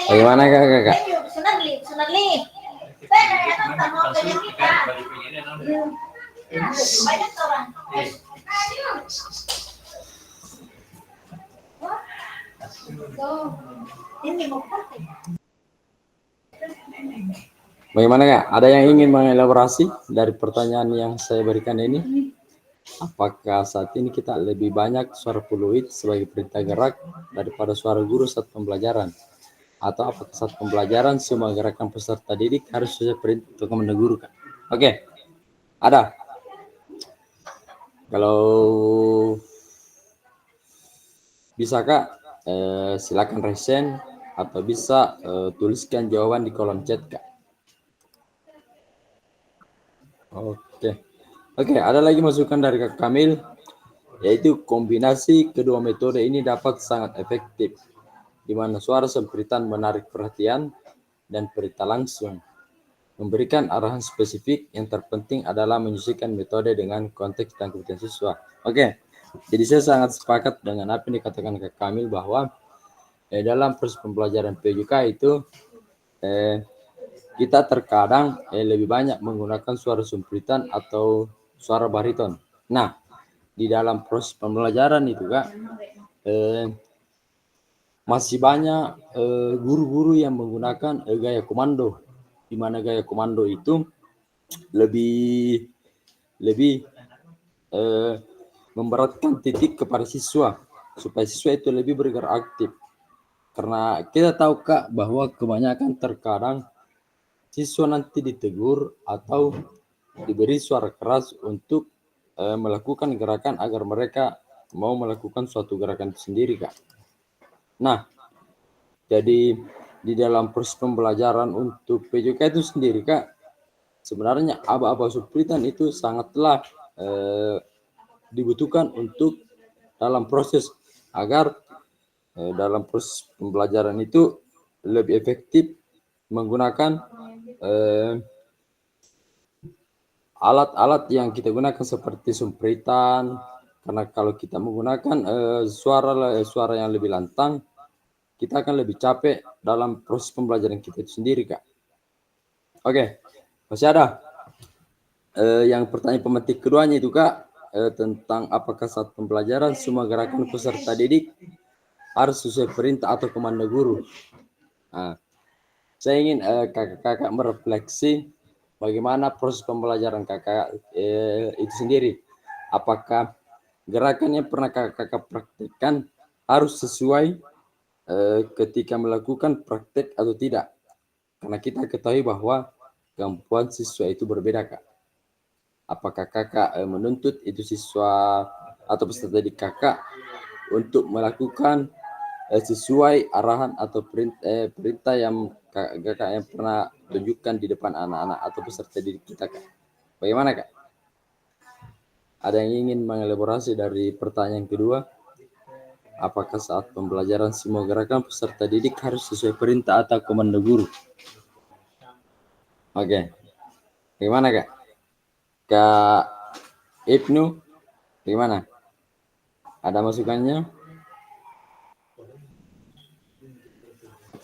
Bagaimana kakak? Bagaimana kak? Ada yang ingin mengelaborasi dari pertanyaan yang saya berikan ini? Apakah saat ini kita lebih banyak suara fluid sebagai perintah gerak daripada suara guru saat pembelajaran? Atau apakah saat pembelajaran semua gerakan peserta didik harus sesuai perintah atau komando guru kak? Oke, ada. Kalau bisa kak, silakan resen atau bisa tuliskan jawaban di kolom chat kak. Oke, ada lagi masukan dari Kak Kamil, yaitu kombinasi kedua metode ini dapat sangat efektif, di mana suara sempritan menarik perhatian dan perintah langsung memberikan arahan spesifik. Yang terpenting adalah menyesuaikan metode dengan konteks dan kebutuhan siswa. Oke, jadi saya sangat sepakat dengan apa yang dikatakan Kak Kamil bahwa dalam proses pembelajaran PJK itu kita terkadang lebih banyak menggunakan suara sempritan atau suara bariton. Nah, di dalam proses pembelajaran itu Kak, masih banyak guru-guru yang menggunakan gaya komando, di mana gaya komando itu lebih memberatkan titik kepada siswa supaya siswa itu lebih bergerak aktif. Karena kita tahu Kak bahwa kebanyakan terkadang siswa nanti ditegur atau diberi suara keras untuk melakukan gerakan agar mereka mau melakukan suatu gerakan itu sendiri Kak. Nah, jadi di dalam proses pembelajaran untuk PJK itu sendiri Kak, sebenarnya aba-aba sempritan itu sangatlah dibutuhkan untuk dalam proses agar dalam proses pembelajaran itu lebih efektif menggunakan alat-alat yang kita gunakan seperti sempritan. Karena kalau kita menggunakan suara yang lebih lantang, kita akan lebih capek dalam proses pembelajaran kita itu sendiri Kak. Oke, masih ada yang pertanyaan pemetik keduanya itu Kak, tentang apakah saat pembelajaran semua gerakan peserta didik harus sesuai perintah atau komando guru. Nah, saya ingin kakak-kakak merefleksi bagaimana proses pembelajaran kakak itu sendiri. Apakah gerakan yang pernah kakak praktekkan harus sesuai ketika melakukan praktek atau tidak? Karena kita ketahui bahwa kemampuan siswa itu berbeda Kak. Apakah kakak menuntut itu siswa atau peserta didik kakak untuk melakukan sesuai arahan atau perintah yang kakak yang pernah tunjukkan di depan anak-anak atau peserta didik kita Kak? Bagaimana Kak? Ada yang ingin mengelaborasi dari pertanyaan kedua? Apakah saat pembelajaran semua gerakan peserta didik harus sesuai perintah atau komando guru? Oke, bagaimana Kak? Kak Ibnu, bagaimana? Ada masukannya?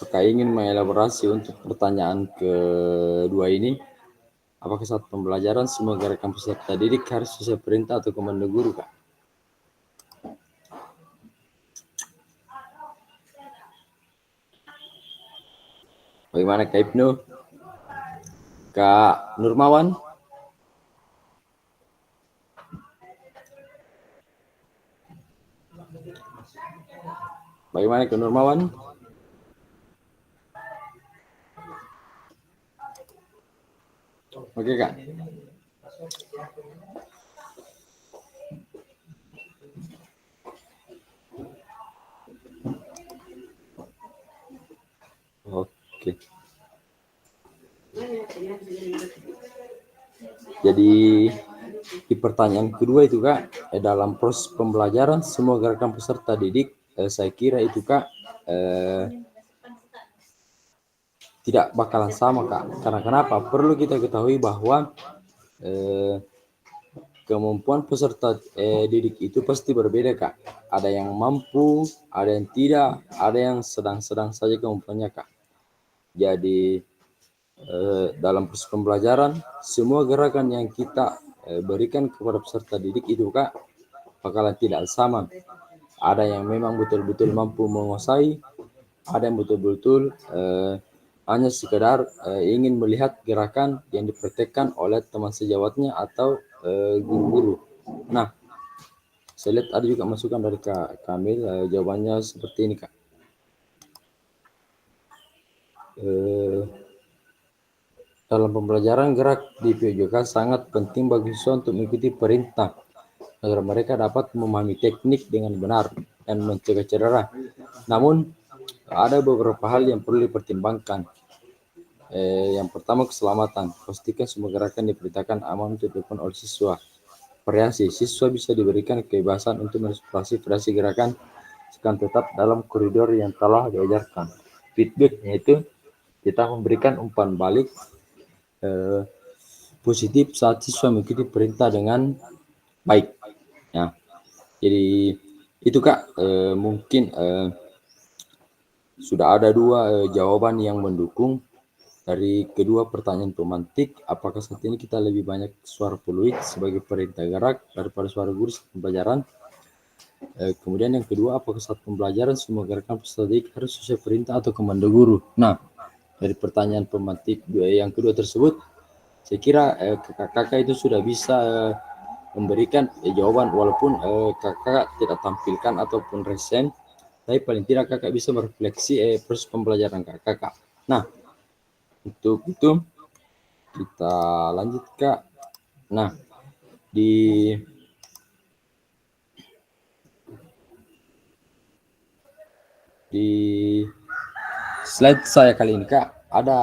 Apakah ingin mengelaborasi untuk pertanyaan kedua ini? Apakah saat pembelajaran semua gerakan peserta didik harus sesuai perintah atau komando guru Kak? Bagaimana Kak Ibnu? Kak Nurmawan? Bagaimana Kak Nurmawan? Oke Kak. Oke. Jadi di pertanyaan kedua itu Kak, dalam proses pembelajaran semua gerakan peserta didik, saya kira itu Kak tidak bakalan sama, Kak. Karena kenapa? Perlu kita ketahui bahwa kemampuan peserta didik itu pasti berbeda, Kak. Ada yang mampu, ada yang tidak, ada yang sedang-sedang saja kemampuannya, Kak. Jadi dalam proses pembelajaran, semua gerakan yang kita berikan kepada peserta didik itu, Kak, bakalan tidak sama. Ada yang memang betul-betul mampu menguasai, ada yang betul-betul hanya sekedar ingin melihat gerakan yang dipraktekkan oleh teman sejawatnya atau guru-guru. Nah, saya lihat ada juga masukan dari Kak Kamil, jawabannya seperti ini, Kak. Dalam pembelajaran, gerak di PJOK sangat penting bagi siswa untuk mengikuti perintah agar mereka dapat memahami teknik dengan benar dan mencegah cedera. Namun, ada beberapa hal yang perlu dipertimbangkan. Yang pertama, keselamatan. Pastikan semua gerakan diperintahkan aman untuk dilakukan oleh siswa. Variasi. Siswa bisa diberikan kebebasan untuk mengeksplorasi variasi gerakan, sekan tetap dalam koridor yang telah diajarkan. Feedback, yaitu kita memberikan umpan balik positif saat siswa mengikuti perintah dengan baik. Ya. Jadi itu, Kak, mungkin sudah ada dua jawaban yang mendukung dari kedua pertanyaan pemantik. Apakah saat ini kita lebih banyak suara fluid sebagai perintah gerak daripada suara guru saat pembelajaran? Kemudian yang kedua, apakah saat pembelajaran semua gerakan peserta didik harus sesuai perintah atau komando guru? Nah, dari pertanyaan pemantik yang kedua tersebut, saya kira kakak-kakak itu sudah bisa memberikan jawaban, walaupun kakak tidak tampilkan ataupun resen, tapi paling tidak kakak bisa merefleksi proses pembelajaran kakak. Nah, untuk itu kita lanjut, Kak. Nah, di slide saya kali ini, Kak, ada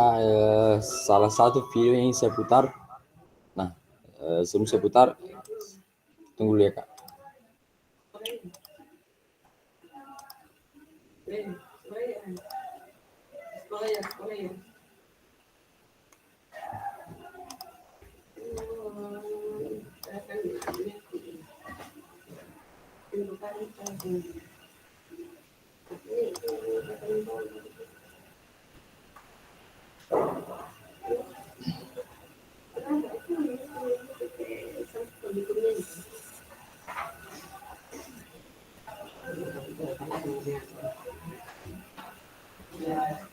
salah satu video yang saya putar. Nah, sebelum saya putar, tunggu dulu ya, Kak.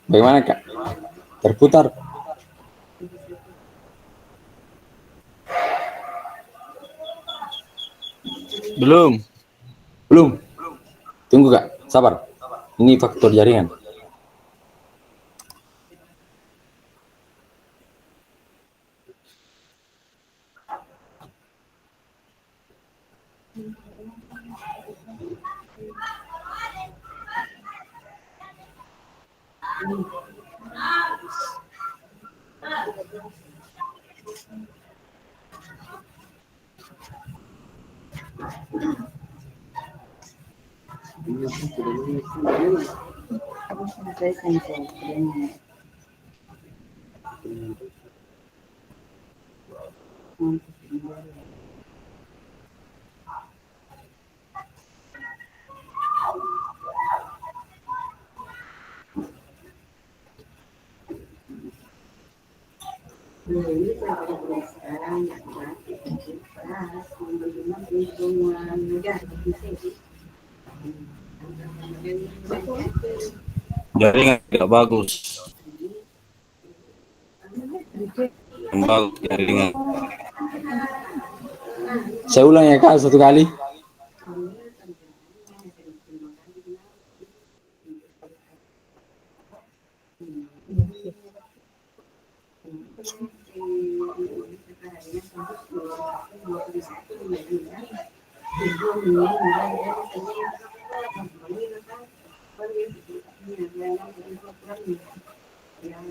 Bagaimana, Kak? Terputar? Belum. Tunggu, Kak. Sabar. Ini faktor jaringan. Jaringan tidak bagus. Yang bagus jaringan. Saya ulang ya, Kak, satu kali.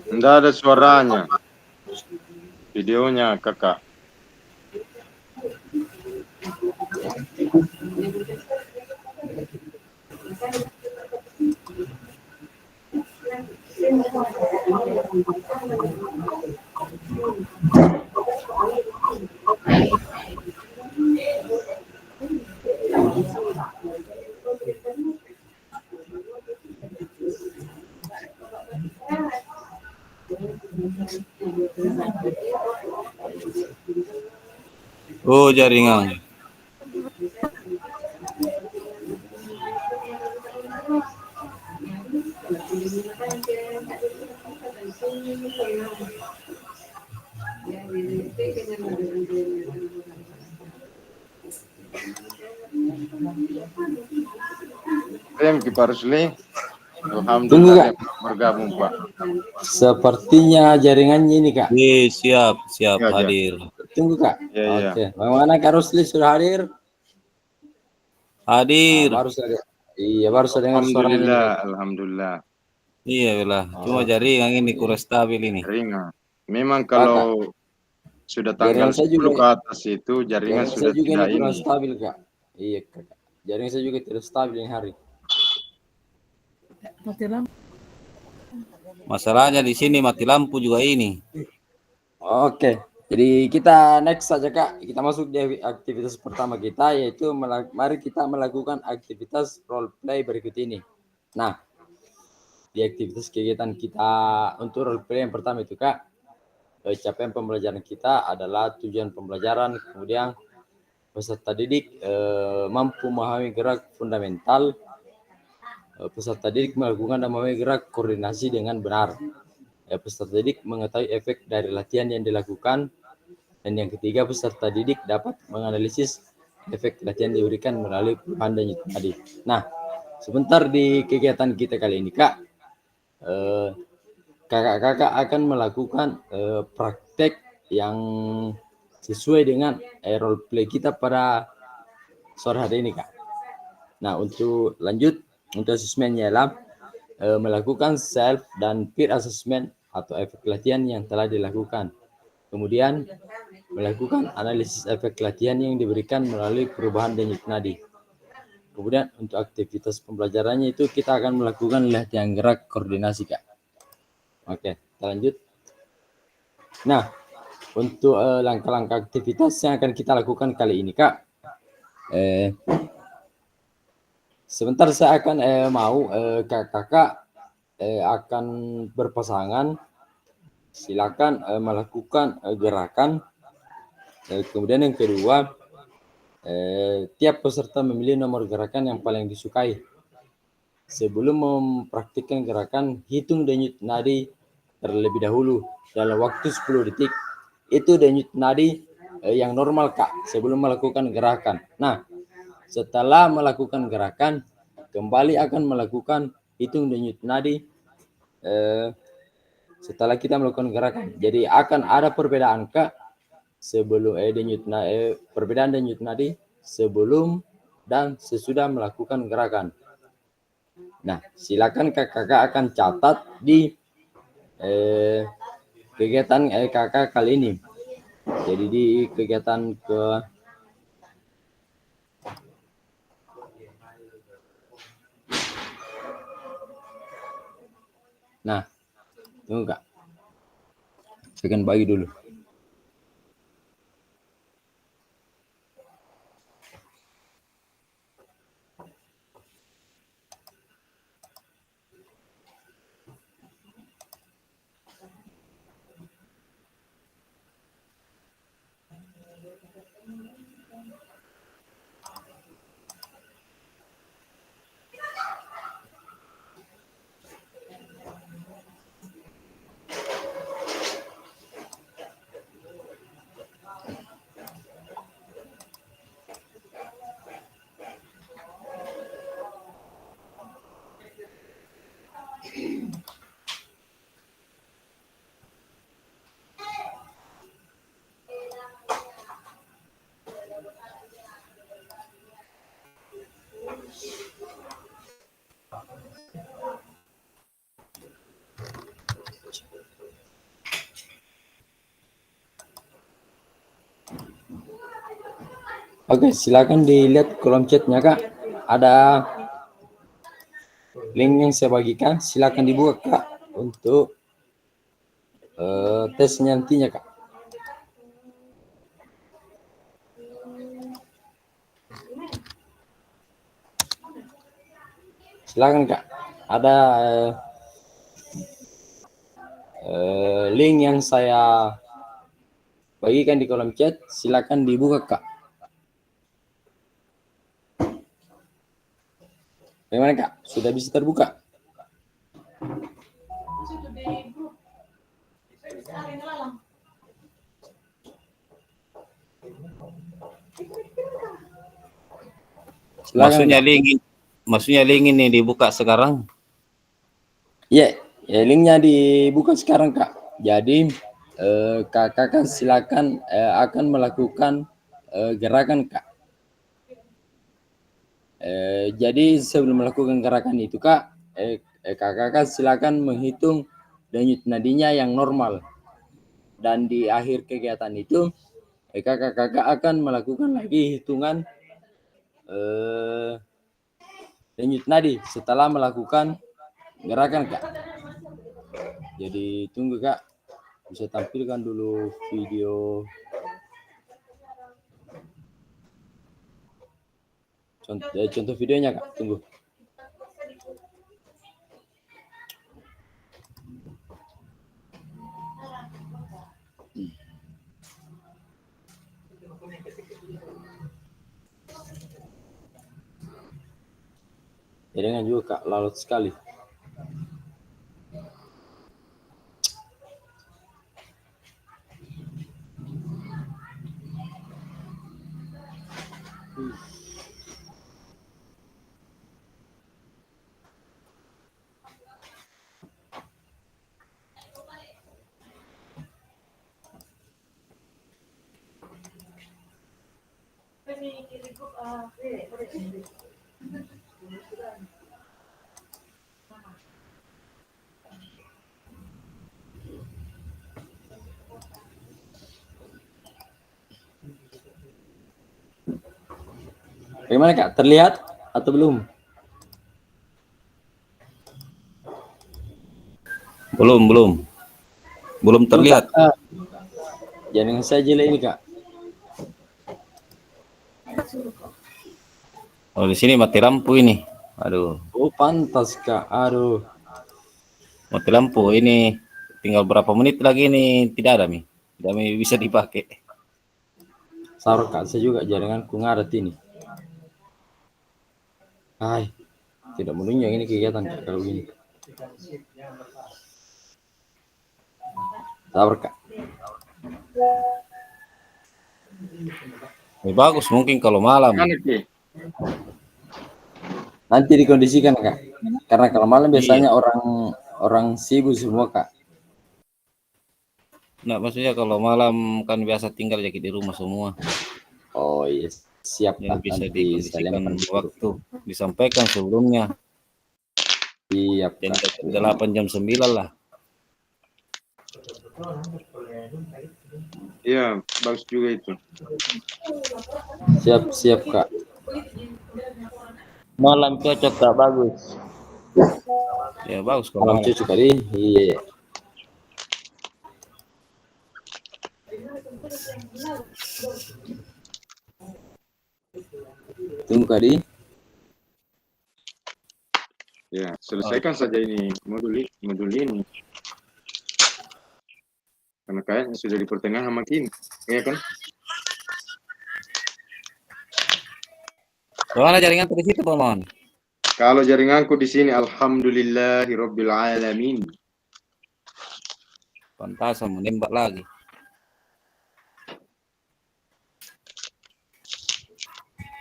Tidak ada suaranya. Videonya, Kakak. Oh, jaringan. Ki Pak Rusli. Tunggu, Alhamdulillah Kak. bergabung Pak. Sepertinya jaringannya ini, Kak. Siap Ya, ya. hadir. Tunggu, Kak. Ya, ya. Oke. Bagaimana Kak Rusli sudah hadir? Hadir. Baru saja. Iya, baru saya dengar suaranya ini. Alhamdulillah, alhamdulillah. Iya lah. Cuma jaringan ini kurang stabil ini. Jaringan. Memang kalau sudah tanggal jaringan saya 10 juga- ke atas itu jaringan Jaringan sudah saya juga tidak ini kurang ini. stabil, Kak. Iya, Kak. Jaringan saya juga tidak stabil ini hari. Masalahnya di sini mati lampu juga ini. Oke. Jadi kita next saja, Kak. Kita masuk di aktivitas pertama kita, yaitu mari kita melakukan aktivitas role play berikut ini. Nah, di aktivitas kegiatan kita untuk role play yang pertama itu, Kak, capaian pembelajaran kita adalah tujuan pembelajaran, kemudian peserta didik mampu memahami gerak fundamental, peserta didik melakukan dan memahami gerak koordinasi dengan benar. Peserta didik mengetahui efek dari latihan yang dilakukan, dan yang ketiga peserta didik dapat menganalisis efek latihan diberikan melalui perubahan dan tadi. Nah, sebentar di kegiatan kita kali ini, Kak, kakak-kakak akan melakukan praktek yang sesuai dengan role play kita pada sore hari ini, Kak. Nah, untuk lanjut untuk asesmennya ialah melakukan self dan peer assessment atau efek latihan yang telah dilakukan. Kemudian melakukan analisis efek latihan yang diberikan melalui perubahan denyut nadi. Kemudian untuk aktivitas pembelajarannya itu kita akan melakukan latihan gerak koordinasi, Kak. Oke, kita lanjut. Nah, untuk langkah-langkah aktivitas yang akan kita lakukan kali ini, Kak. Sebentar saya akan mau kakak akan berpasangan. Silakan melakukan gerakan. Kemudian yang kedua, tiap peserta memilih nomor gerakan yang paling disukai. Sebelum mempraktikkan gerakan, hitung denyut nadi terlebih dahulu dalam waktu 10 detik. Itu denyut nadi yang normal, Kak, sebelum melakukan gerakan. Nah, setelah melakukan gerakan, kembali akan melakukan hitung denyut nadi setelah kita melakukan gerakan. Jadi akan ada perbedaan, Kak, sebelum perbedaan denyut nadi sebelum dan sesudah melakukan gerakan. Nah, silakan kakak akan catat di kegiatan kakak kali ini. Jadi di kegiatan Nah, tunggu, Kak. Saya akan bagi dulu. Oke, silakan dilihat kolom chatnya, Kak. Ada link yang saya bagikan, silakan dibuka, Kak. untuk tesnya nantinya Kak. Silakan Kak. Ada link yang saya bagikan di kolom chat, silakan dibuka Kak. Bagaimana Kak? Sudah bisa terbuka? Silakan, Maksudnya link ini dibuka sekarang? Iya, ya linknya dibuka sekarang Kak. Jadi kakak kan silakan akan melakukan gerakan Kak. Jadi sebelum melakukan gerakan itu Kak, kakak kan silakan menghitung denyut nadinya yang normal. Dan di akhir kegiatan itu kakak akan melakukan lagi hitungan denyut nadi setelah melakukan gerakan Kak. Jadi tunggu Kak, bisa tampilkan dulu video contoh videonya Kak, tunggu. Jaringan juga Kak, lalot sekali. Bagaimana Kak? Terlihat atau belum? Belum terlihat. Jangan saja ini Kak. Oh, di sini mati lampu ini. Aduh. Oh, pantas Kak. Aduh. Mati lampu ini. Tinggal berapa menit lagi nih, tidak ada nih. Tidak bisa dipakai. Saru Kak, saya juga jaringanku ngaret ini. Hai, tidak menunjang ini kegiatan Kak, kalau gini. Sabar Kak. Bagus mungkin kalau malam. Nanti dikondisikan Kak. Karena kalau malam biasanya orang sibuk semua Kak. Nah, maksudnya kalau malam kan biasa tinggal jadi di rumah semua. Oh iya, siap Yang Kak. bisa Nanti dikondisikan waktu. Disampaikan sebelumnya. Siap Jam Kak. 8 jam 9 lah. Iya, bagus juga itu. Siap Kak. Malam cocok Kak, bagus. Ya bagus kalau malam cocok kali. Iya. Tunggu kali. Ya, selesaikan saja ini modul ini. Karena kayaknya sudah di pertengahan makin, ya kan? Soalnya jaringan di situ, Pak Mon. Kalau jaringanku di sini, alhamdulillahirabbil alamin. Pantasan menembak lagi.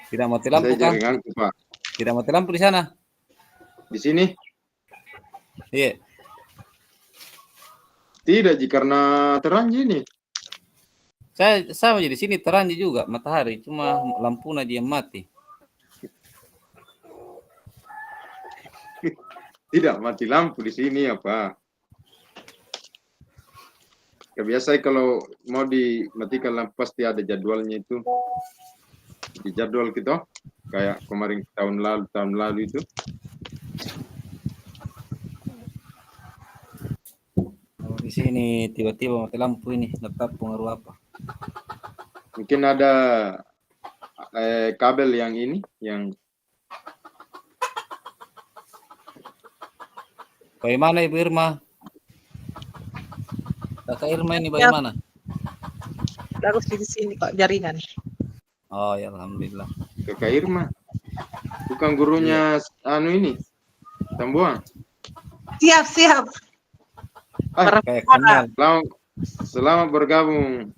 Tidak mati lampu kan? Jaringanku, Pak. Tidak mati lampu di sana. Di sini? Iya. Tidak, karena terang gini. Saya sama di sini terang juga matahari, cuma lampu aja yang mati. Tidak mati lampu di sini apa? Ya biasa kalau mau dimatikan lampu pasti ada jadwalnya itu. Di jadwal kita kayak kemarin tahun lalu itu. sini tiba-tiba mati lampu ini, laptop pengaruh apa? Mungkin ada kabel yang ini, yang Bagaimana Ibu Irma? Kakak Irma ini bagaimana? Bagus di sini kok jaringan. Oh ya alhamdulillah. Kakak Irma. Bukan gurunya anu ini, Tambuang. Siap. Kayak kenal. Selamat bergabung,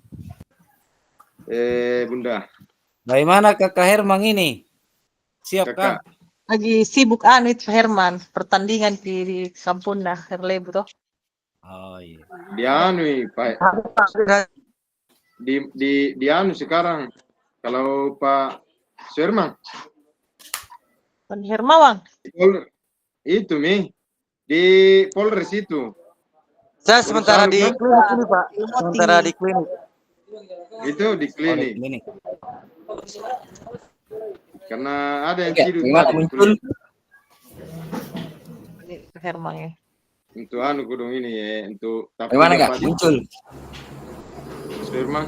Bunda. Bagaimana Kakak Hermang ini? Siap Kakak. kah? Lagi sibuk itu Herman, pertandingan di Sampurna Herlebu toh. Oh iya. Dia anu Pak. Di anu sekarang. Kalau Pak Sherman. Pan Hermawang. Itu di Polres itu. Saya sementara di klinik ini Pak. Sementara di klinik. Itu di klinik. Ini. Karena ada yang Oke, tidur gimana tadi. muncul? Ini Herman ya. Untuk anu kudung ini ya, untuk Bagaimana Kak? Muncul. Surman.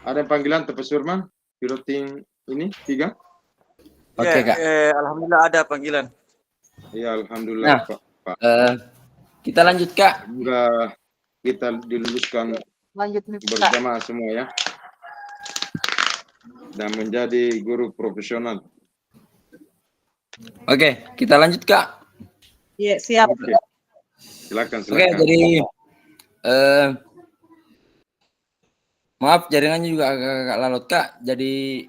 Ada panggilan Pak Surman? Piloting ini 3? Oke Kak. Alhamdulillah ada panggilan. Iya, alhamdulillah Nah. Pak. Kita lanjut Kak. Semoga kita diluluskan Lanjut nih Pak. bersama semua ya. Dan menjadi guru profesional. Oke, kita lanjut Kak. Iya, siap. Oke. Silakan. Oke, jadi maaf jaringannya juga agak lalot Kak. Jadi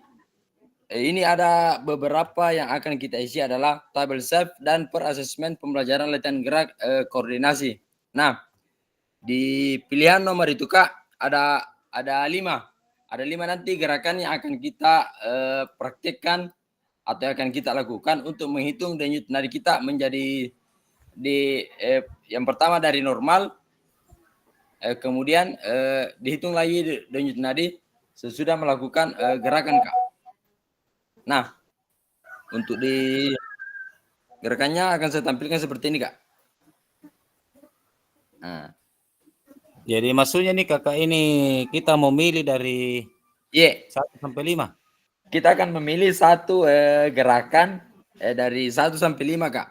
ini ada beberapa yang akan kita isi adalah tabel self dan per asesmen pembelajaran latihan gerak koordinasi. Nah, di pilihan nomor itu Kak ada 5. Ada 5 nanti gerakan yang akan kita praktekkan atau akan kita lakukan untuk menghitung denyut nadi kita menjadi yang pertama dari normal, kemudian dihitung lagi denyut nadi sesudah melakukan gerakan Kak. Nah, untuk di gerakannya akan saya tampilkan seperti ini Kak. Nah. Jadi maksudnya nih Kakak ini kita mau milih dari 1 sampai 5. Kita akan memilih satu gerakan dari 1 sampai 5 Kak.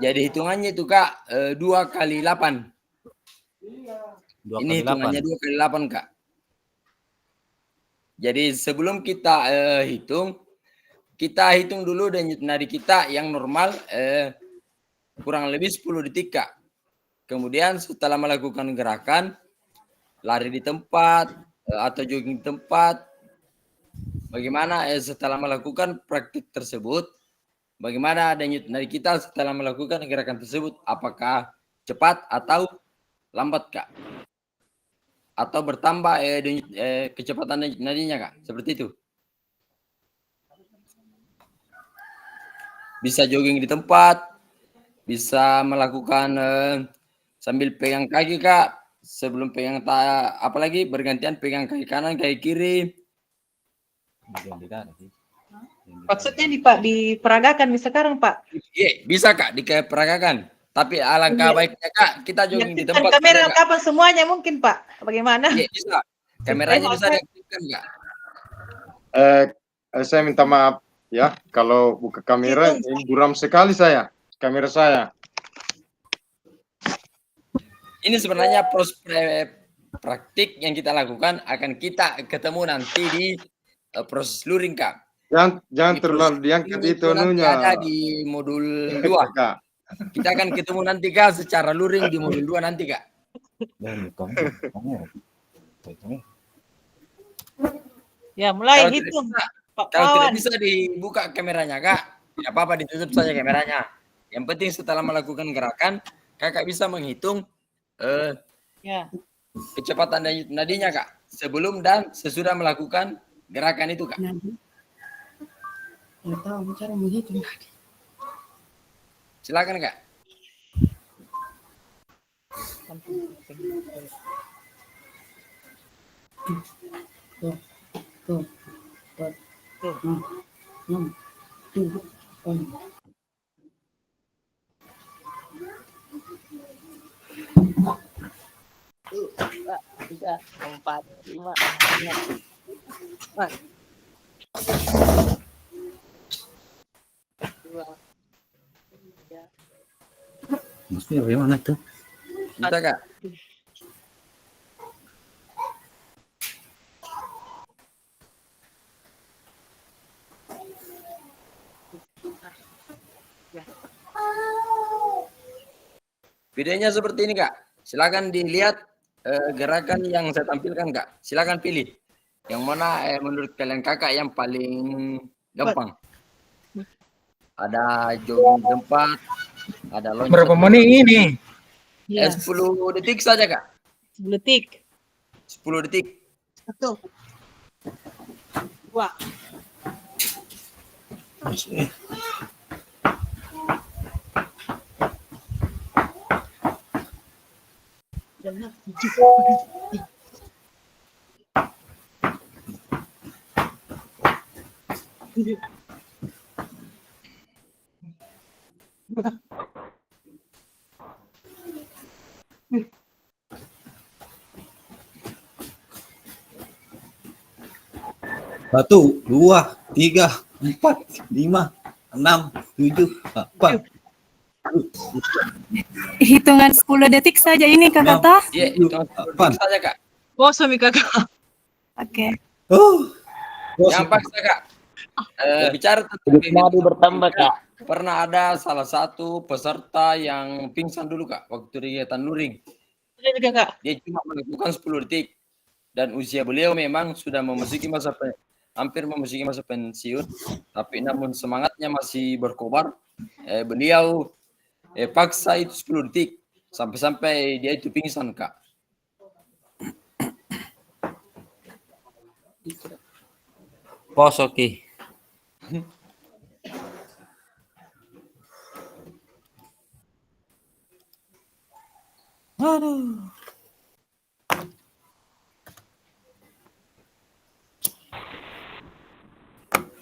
Jadi hitungannya itu Kak 2 kali 8. 2 Ini kali hitungannya 2 kali 8 Kak. Jadi sebelum kita kita hitung dulu denyut nadi kita yang normal kurang lebih 10 detik Kak. Kemudian setelah melakukan gerakan lari di tempat atau jogging di tempat, bagaimana setelah melakukan praktik tersebut, bagaimana denyut nadi kita setelah melakukan gerakan tersebut, apakah cepat atau lambat Kak? Atau bertambah kecepatan denyut nadinya Kak? Seperti itu. Bisa jogging di tempat, bisa melakukan sambil pegang kaki Kak, sebelum pegang apalagi bergantian pegang kaki kanan, kaki kiri. Maksudnya diperagakan nih sekarang Pak. Iya, bisa Kak diperagakan. Tapi alangkah baiknya Kak kita jogging di tempat. Kamera kapan semuanya mungkin Pak? Bagaimana? Iya, bisa. Kameranya bisa diaktifkan Kak. Saya minta maaf ya kalau buka kamera ini buram sekali kamera saya. Ini sebenarnya proses praktik yang kita lakukan akan kita ketemu nanti di proses luring Kak. Jangan terlalu diangkat itu anunya. Ada di modul 2 Kak. Kita akan ketemu nanti Kak secara luring di modul 2 nanti Kak. Ya mulai hitung. Kalau tidak bisa dibuka kameranya Kak, tidak apa-apa ditutup saja kameranya. Yang penting setelah melakukan gerakan, Kakak bisa menghitung kecepatan nadinya Kak, sebelum dan sesudah melakukan gerakan itu Kak. Silakan Kak. Dua, tiga, empat, lima, enam, empat, dua, tiga. Maksudnya bagaimana tuh? Bisa Kak? Videonya seperti ini Kak. Silakan dilihat gerakan yang saya tampilkan Kak. Silakan pilih. Yang mana menurut kalian Kakak yang paling gampang? Ada jogging tempat, ada loncat. Berapa menit ini? Ya, 10 detik saja Kak. 10 detik. 10 detik. 1, 2, jangan. Satu, dua, tiga, empat, lima, enam, tujuh, delapan. Hitungan 10 detik saja ini Kak Enam. Kata. Iya, itu 10 detik saja Kak. Kosong Kakak. Oke. Oh, Yang paksa Kak. Bicara tentang nadi bertambah Kak. Pernah ada salah satu peserta yang pingsan dulu Kak waktu kegiatan luring. Ada juga Kak. Dia cuma melakukan 10 detik dan usia beliau memang sudah hampir memasuki masa pensiun, tapi namun semangatnya masih berkobar. Beliau paksa itu 10 detik sampai-sampai dia itu pingsan Kak. pos oke. Aduh.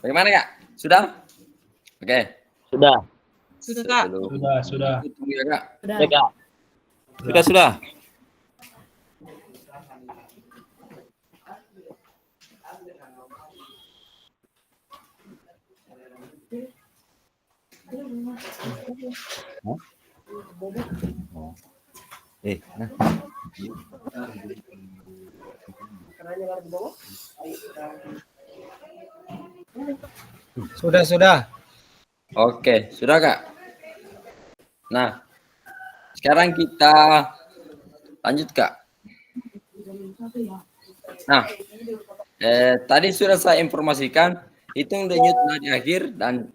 Bagaimana Kak? Sudah? Oke. Sudah Kak. Sudah. Tunggu ya Kak. Sudah. Nah. Sudah. Oke, sudah Kak. Nah, sekarang kita lanjut Kak. Nah, tadi sudah saya informasikan hitung denyut nadi akhir dan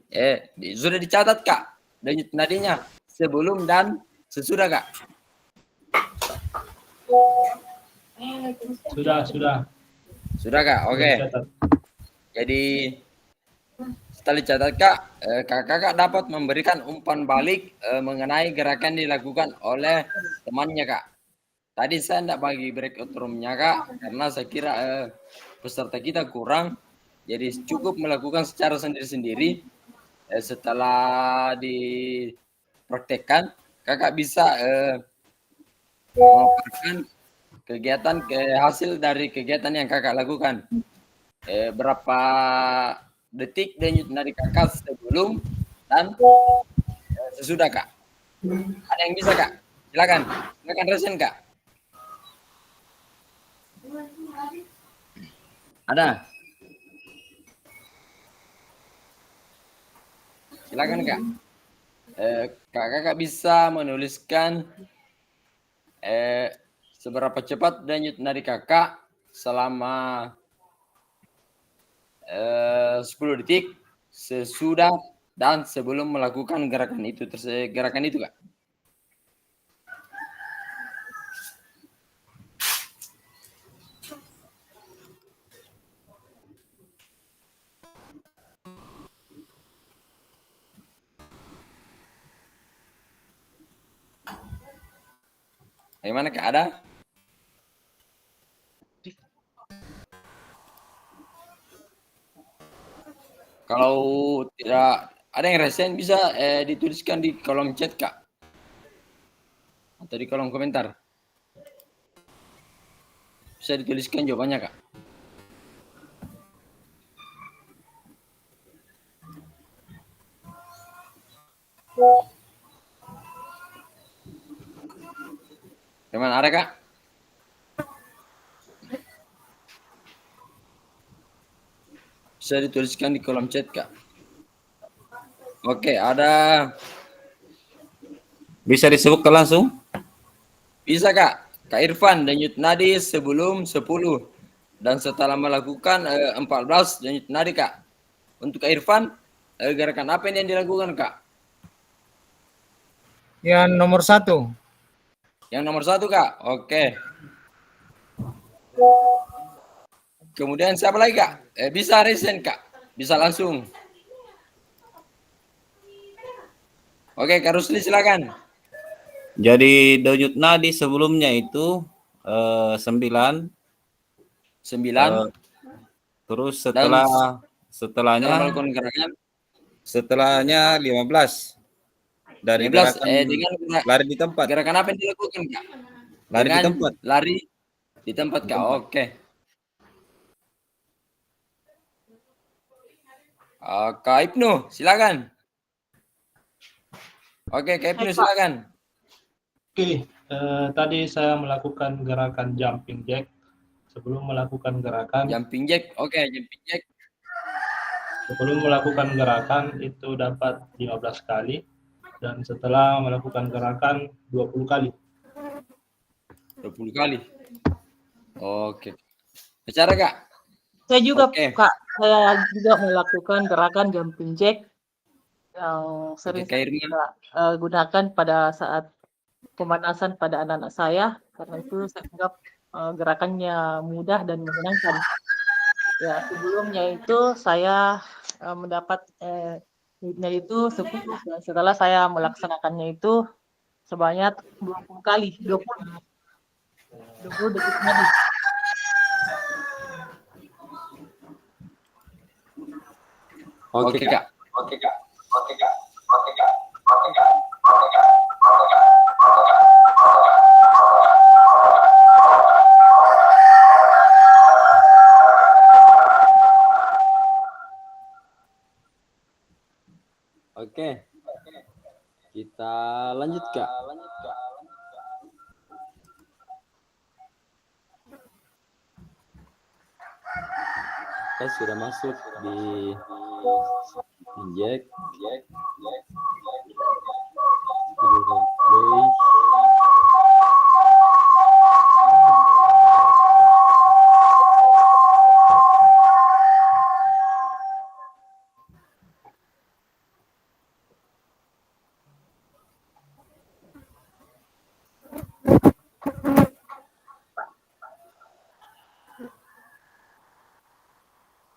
sudah dicatat Kak denyut nadinya sebelum dan sesudah Kak. Sudah Kak, oke. Jadi setelah dicatat Kak, kakak dapat memberikan umpan balik mengenai gerakan dilakukan oleh temannya Kak. Tadi saya tidak bagi breakout room-nya Kak, karena saya kira peserta kita kurang, jadi cukup melakukan secara sendiri-sendiri. Setelah dipraktekkan, kakak bisa melakukan kegiatan hasil dari kegiatan yang kakak lakukan. Berapa detik denyut nadi kakak sebelum dan sesudah Kak. Ada yang bisa Kak? Silakan resen Kak. Ada? Silakan Kak. Kakak bisa menuliskan seberapa cepat denyut nadi kakak selama 10 detik sesudah dan sebelum melakukan gerakan itu Kak. Bagaimana Kak, ada? Kalau tidak ada yang resen bisa dituliskan di kolom chat Kak. atau di kolom komentar. Bisa dituliskan jawabannya, Kak. Teman ada, Kak? Bisa dituliskan di kolom chat, Kak. Oke, ada. Bisa disebutkan langsung? Bisa, Kak. Kak Irfan denyut nadi sebelum 10 dan setelah melakukan 14 denyut nadi, Kak. Untuk Kak Irfan, gerakan apa yang dilakukan, Kak? Yang nomor 1. Yang nomor 1, Kak. Oke. Kemudian siapa lagi, Kak? Bisa resen, Kak. Bisa langsung. Oke, Kak Rusli silakan. Jadi denyut nadi sebelumnya itu 9. 9. Terus Dan setelah setelahnya melakukan gerakan 15 dari 15 gerakan dengan lari di tempat. gerakan apa yang dilakukan, Kak? Lari di Dengan tempat. lari di tempat, Kak. Oke. Kak Ibnu, silakan. Oke, Kak Ibnu silakan. Oke, tadi saya melakukan gerakan jumping jack. Sebelum melakukan gerakan, Jumping jack. Oke, jumping jack. sebelum melakukan gerakan itu dapat 15 kali dan setelah melakukan gerakan 20 kali. 20 kali. Oke. Bicara, Kak. Saya juga, Oke. Kak, saya juga melakukan gerakan jumping jack yang sering Kak Irma. saya gunakan pada saat pemanasan pada anak-anak saya, karena itu saya anggap gerakannya mudah dan menyenangkan. Ya, sebelumnya itu saya mendapat nilai itu 10, dan setelah saya melaksanakannya itu sebanyak 20 kali, 20 detik nadi. Oke, Kak. Oke. Kita lanjut, Kak. Kita sudah masuk di injek.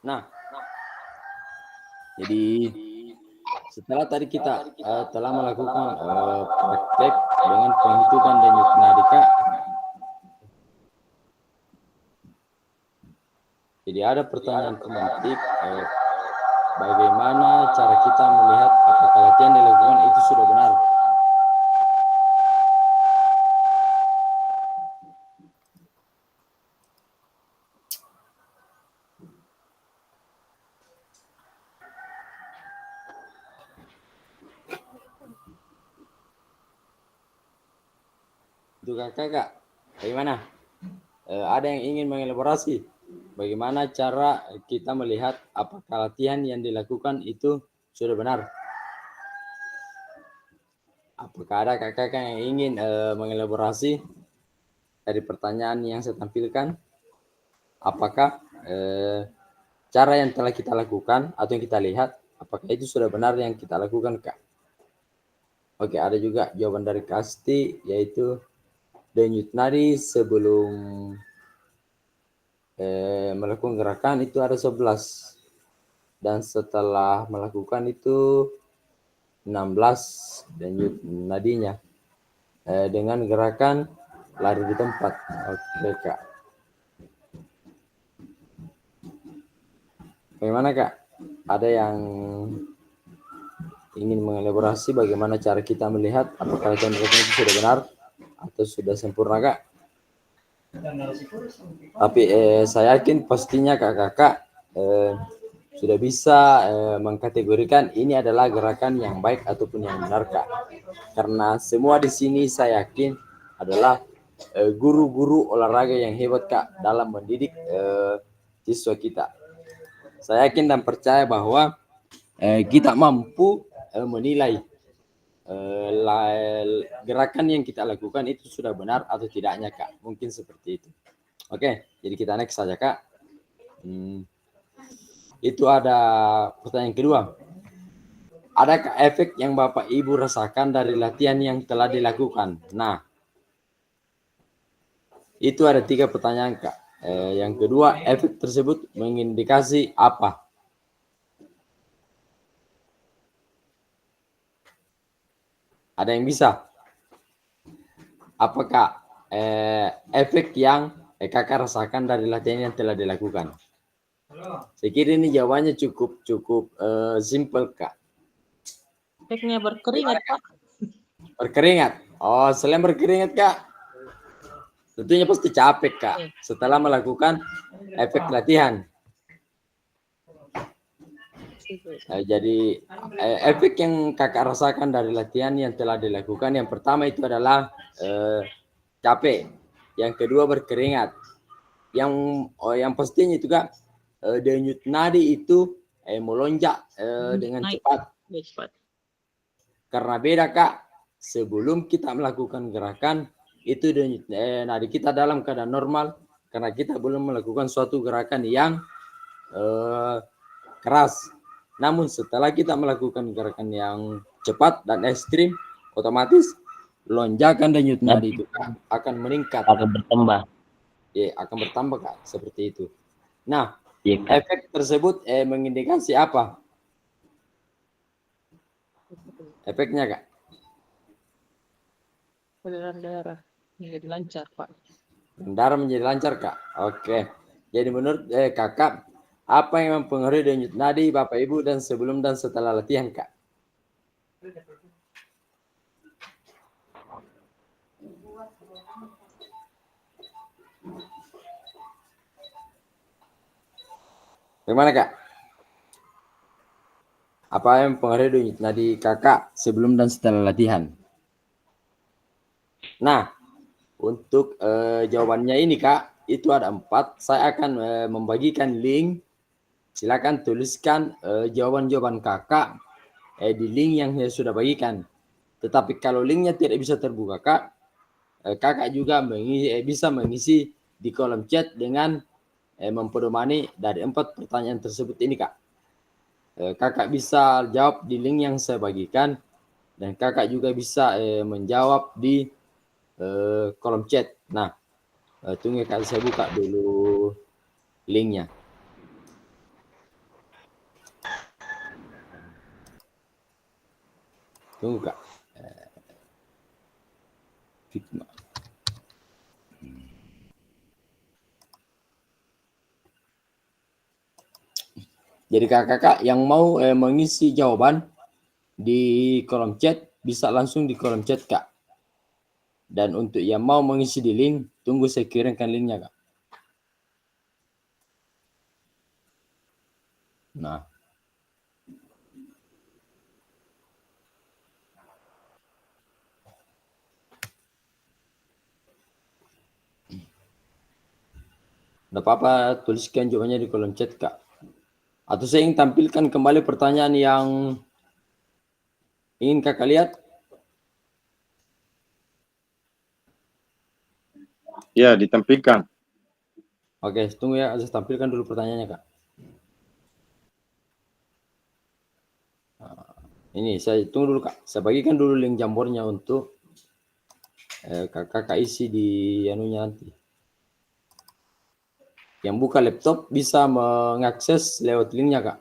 Nah, jadi setelah tadi kita telah melakukan praktek dengan penghitungan denyut nadi, Kak. Jadi ada pertanyaan pemantik, bagaimana cara kita melihat apakah latihan yang dilakukan itu sudah benar? Itu Kak, bagaimana? Ada yang ingin mengelaborasi bagaimana cara kita melihat apakah latihan yang dilakukan itu sudah benar? Apakah ada kakak yang ingin mengelaborasi dari pertanyaan yang saya tampilkan? Apakah cara yang telah kita lakukan atau yang kita lihat, apakah itu sudah benar yang kita lakukan, Kak? Oke, ada juga jawaban dari Kasti, yaitu denyut nadi sebelum melakukan gerakan itu ada 11. Dan setelah melakukan itu 16 denyut nadinya. Dengan gerakan lari di tempat. Oke, Kak. Bagaimana, Kak? Ada yang ingin mengelaborasi bagaimana cara kita melihat apakah latihan itu sudah benar atau sudah sempurna Kak? Tapi saya yakin pastinya kakak sudah bisa mengkategorikan ini adalah gerakan yang baik ataupun yang benar Kak. Karena semua di sini saya yakin adalah guru-guru olahraga yang hebat Kak dalam mendidik siswa kita. Saya yakin dan percaya bahwa kita mampu menilai gerakan yang kita lakukan itu sudah benar atau tidaknya Kak. Mungkin seperti itu. Oke, jadi kita next saja Kak. Itu ada pertanyaan kedua. Adakah efek yang Bapak Ibu rasakan dari latihan yang telah dilakukan? Nah, itu ada 3 pertanyaan Kak. Yang kedua, efek tersebut mengindikasi apa? Ada yang bisa? Apakah efek yang kakak rasakan dari latihan yang telah dilakukan? Saya kira ini jawabannya cukup simpel Kak. Efeknya berkeringat, Pak. Berkeringat. Oh, selain berkeringat Kak, tentunya pasti capek Kak setelah melakukan efek latihan. Jadi efek yang kakak rasakan dari latihan yang telah dilakukan, yang pertama itu adalah capek, yang kedua berkeringat, yang pastinya itu Kak denyut nadi itu melonjak dengan cepat. Karena beda Kak, sebelum kita melakukan gerakan itu denyut nadi kita dalam keadaan normal karena kita belum melakukan suatu gerakan yang keras. Namun setelah kita melakukan gerakan yang cepat dan ekstrim, otomatis lonjakan denyut nadi itu akan meningkat. Akan bertambah. Ya, akan bertambah Kak, seperti itu. Nah, efek tersebut mengindikasi apa? Efeknya Kak? Aliran darah menjadi lancar, Pak. Darah menjadi lancar Kak. Oke. Jadi menurut kakak, apa yang mempengaruhi denyut nadi Bapak Ibu dan sebelum dan setelah latihan Kak? Bagaimana Kak? Apa yang mempengaruhi denyut nadi kakak sebelum dan setelah latihan? Nah, untuk jawabannya ini Kak, itu ada 4. Saya akan membagikan link. Silakan tuliskan jawaban-jawaban kakak di link yang saya sudah bagikan. Tetapi kalau linknya tidak bisa terbuka Kak, kakak juga bisa mengisi di kolom chat dengan mempedomani dari 4 pertanyaan tersebut ini Kak. Kakak bisa jawab di link yang saya bagikan dan kakak juga bisa menjawab di kolom chat. Nah, tunggu Kak, saya buka dulu linknya. Tunggu Kak. Fitma. Jadi kakak yang mau mengisi jawaban di kolom chat bisa langsung di kolom chat Kak. Dan untuk yang mau mengisi di link, tunggu saya kirimkan linknya Kak. Nah. Tidak apa-apa, tuliskan jawabannya di kolom chat Kak. Atau saya ingin tampilkan kembali pertanyaan yang ingin kakak lihat. Ya, ditampilkan. Oke, tunggu ya, saya tampilkan dulu pertanyaannya Kak. Ini saya tunggu dulu Kak. Saya bagikan dulu link jambornya untuk kakak isi di anunya nanti. Yang buka laptop bisa mengakses lewat linknya Kak.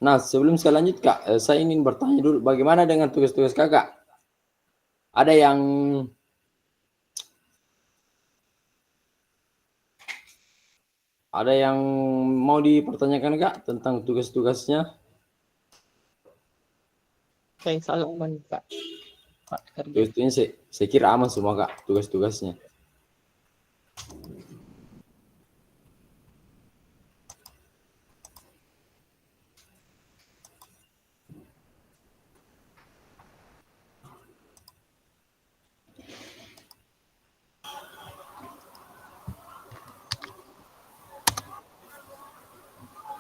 Nah, sebelum saya lanjut Kak, saya ingin bertanya dulu, bagaimana dengan tugas-tugas kakak? Ada yang Ada yang mau dipertanyakan Kak tentang tugas-tugasnya? Saya selalu aman Pak. Pak kerja. Tugas-tugasnya saya kira aman semua Kak, tugas-tugasnya.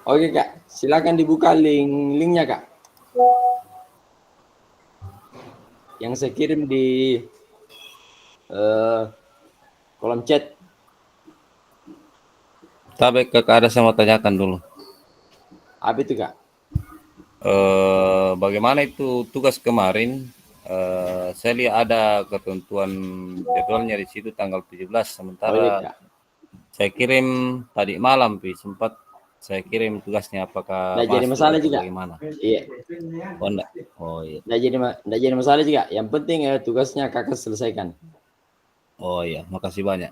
Oke Kak, silakan dibuka linknya Kak. Yang saya kirim di kolom chat. Tapi Kakak ada saya mau tanyakan dulu. Apa itu Kak? Bagaimana itu tugas kemarin? Saya lihat ada ketentuan jadwalnya di situ tanggal 17, sementara Oh, iya, Kak. saya kirim tadi malam, sempat saya kirim tugasnya, apakah Nggak jadi masuk masalah atau juga. bagaimana? Iya. Oh, enggak. Oh iya. Nggak jadi masalah juga. Yang penting tugasnya Kakak selesaikan. Oh iya, makasih banyak.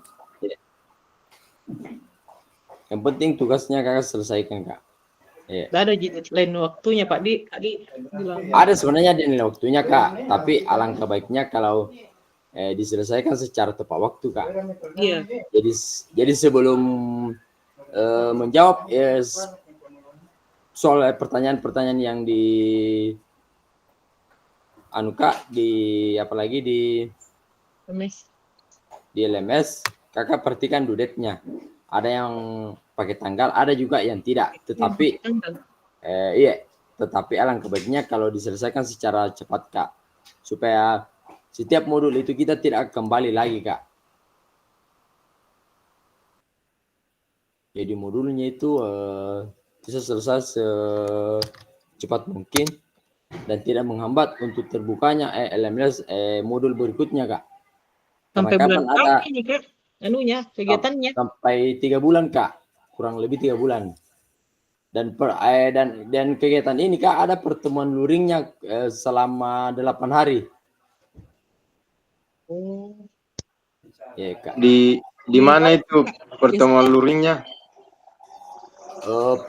Yang penting tugasnya Kakak selesaikan Kak. Iya. Nggak ada lain waktunya Pak Di. Tadi bilang. Ada sebenarnya di waktunya Kak, tapi alangkah baiknya kalau diselesaikan secara tepat waktu Kak. Iya. Jadi sebelum menjawab soal pertanyaan-pertanyaan yang di Kak, apalagi di LMS, Kakak perhatikan dudetnya. Ada yang pakai tanggal, ada juga yang tidak. Tetapi tetapi alangkah baiknya kalau diselesaikan secara cepat Kak, supaya setiap modul itu kita tidak kembali lagi Kak. Jadi modulnya itu bisa selesai secepat mungkin dan tidak menghambat untuk terbukanya LMS modul berikutnya Kak. Sampai Karena bulan ada ini Kak, kegiatannya. sampai 3 bulan Kak, kurang lebih 3 bulan. Dan kegiatan ini Kak ada pertemuan luringnya selama 8 hari. Oh. Ya Kak. Di mana itu pertemuan luringnya?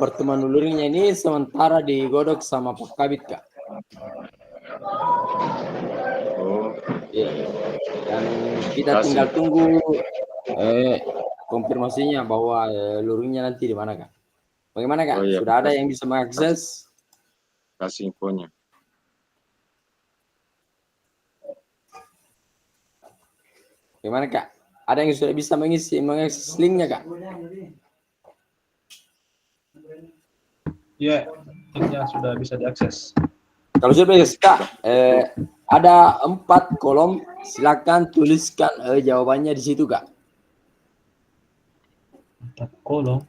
Pertemuan luringnya ini sementara digodok sama Pak Kabit Kak. Oh, Iya. Dan kita tinggal tunggu konfirmasinya bahwa luringnya nanti di mana Kak. Bagaimana Kak? Oh, iya, Sudah ada yang bisa mengakses? kasih infonya. Bagaimana Kak? Ada yang sudah bisa mengakses linknya Kak? Iya, linknya sudah bisa diakses. Kalau sudah bisa Kak, ada 4 kolom. Silakan tuliskan jawabannya di situ Kak. 4 kolom.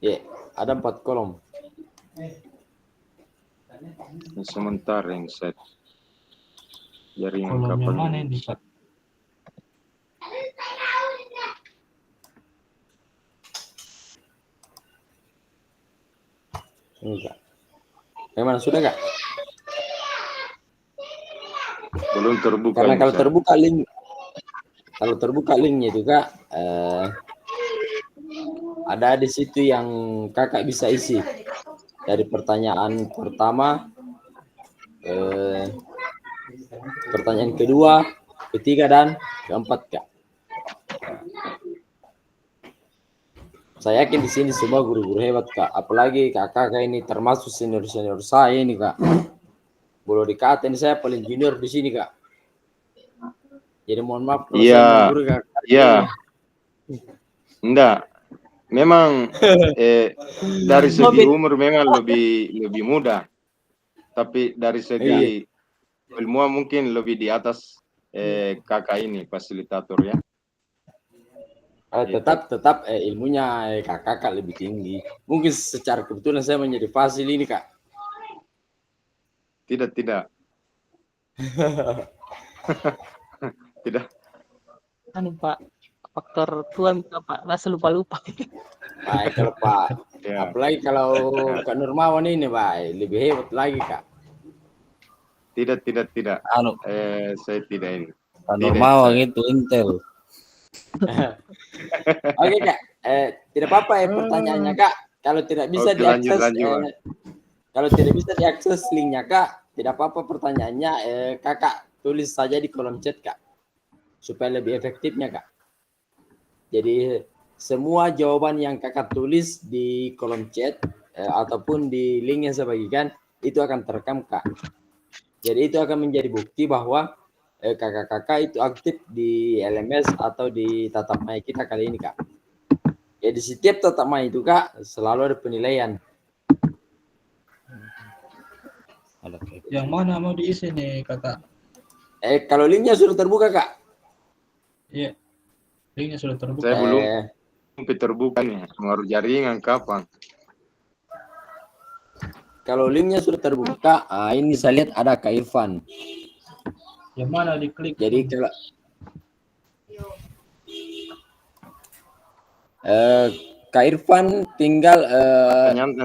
Iya, ada 4 kolom. Sebentar yang set jaringan Kolom yang kapan mana ini Pak? Enggak. Bagaimana sudah Kak? belum terbuka. Karena ini, kalau Set. terbuka linknya itu Kak, ada di situ yang Kakak bisa isi dari pertanyaan pertama, pertanyaan kedua, ketiga dan keempat Kak. Saya yakin di sini semua guru-guru hebat Kak, apalagi kakak ini termasuk senior saya ini Kak. Boleh dikatain saya paling junior di sini Kak. Jadi mohon maaf kalau Iya. saya menggurui Kak. Iya. Enggak. Memang dari segi umur memang lebih muda. Tapi dari segi ilmuwan mungkin lebih di atas kakak ini fasilitator ya. Tetap ilmunya kakak lebih tinggi. Mungkin secara kebetulan saya menjadi fasil ini Kak. Tidak. Tidak. Anu Pak, faktor tua Pak, rasa lupa-lupa. Baik kalau Pak. Ya. Apalagi kalau Kak Nurmawan ini Pak, lebih hebat lagi Kak. Tidak. Anu, Saya tidak ini. normal itu Intel. Oke Kak, Tidak apa-apa pertanyaannya Kak. Kalau tidak bisa Oke, lanjut, diakses, lanjut. kalau tidak bisa diakses linknya Kak, tidak apa-apa pertanyaannya Kakak tulis saja di kolom chat Kak, supaya lebih efektifnya Kak. Jadi semua jawaban yang Kakak tulis di kolom chat ataupun di link yang saya bagikan itu akan terekam Kak. Jadi itu akan menjadi bukti bahwa kakak-kakak itu aktif di LMS atau di tatap maya kita kali ini Kak. Jadi setiap tatap maya itu Kak selalu ada penilaian. Yang mana mau diisi nih kakak? Kalau linknya sudah terbuka Kak. Iya, linknya sudah terbuka. Saya belum terbuka nih. Pengaruh jaringan kapan? Kalau linknya sudah terbuka, ini saya lihat ada Kak Irfan. Yang mana diklik? Jadi kalau Kak Irfan tinggal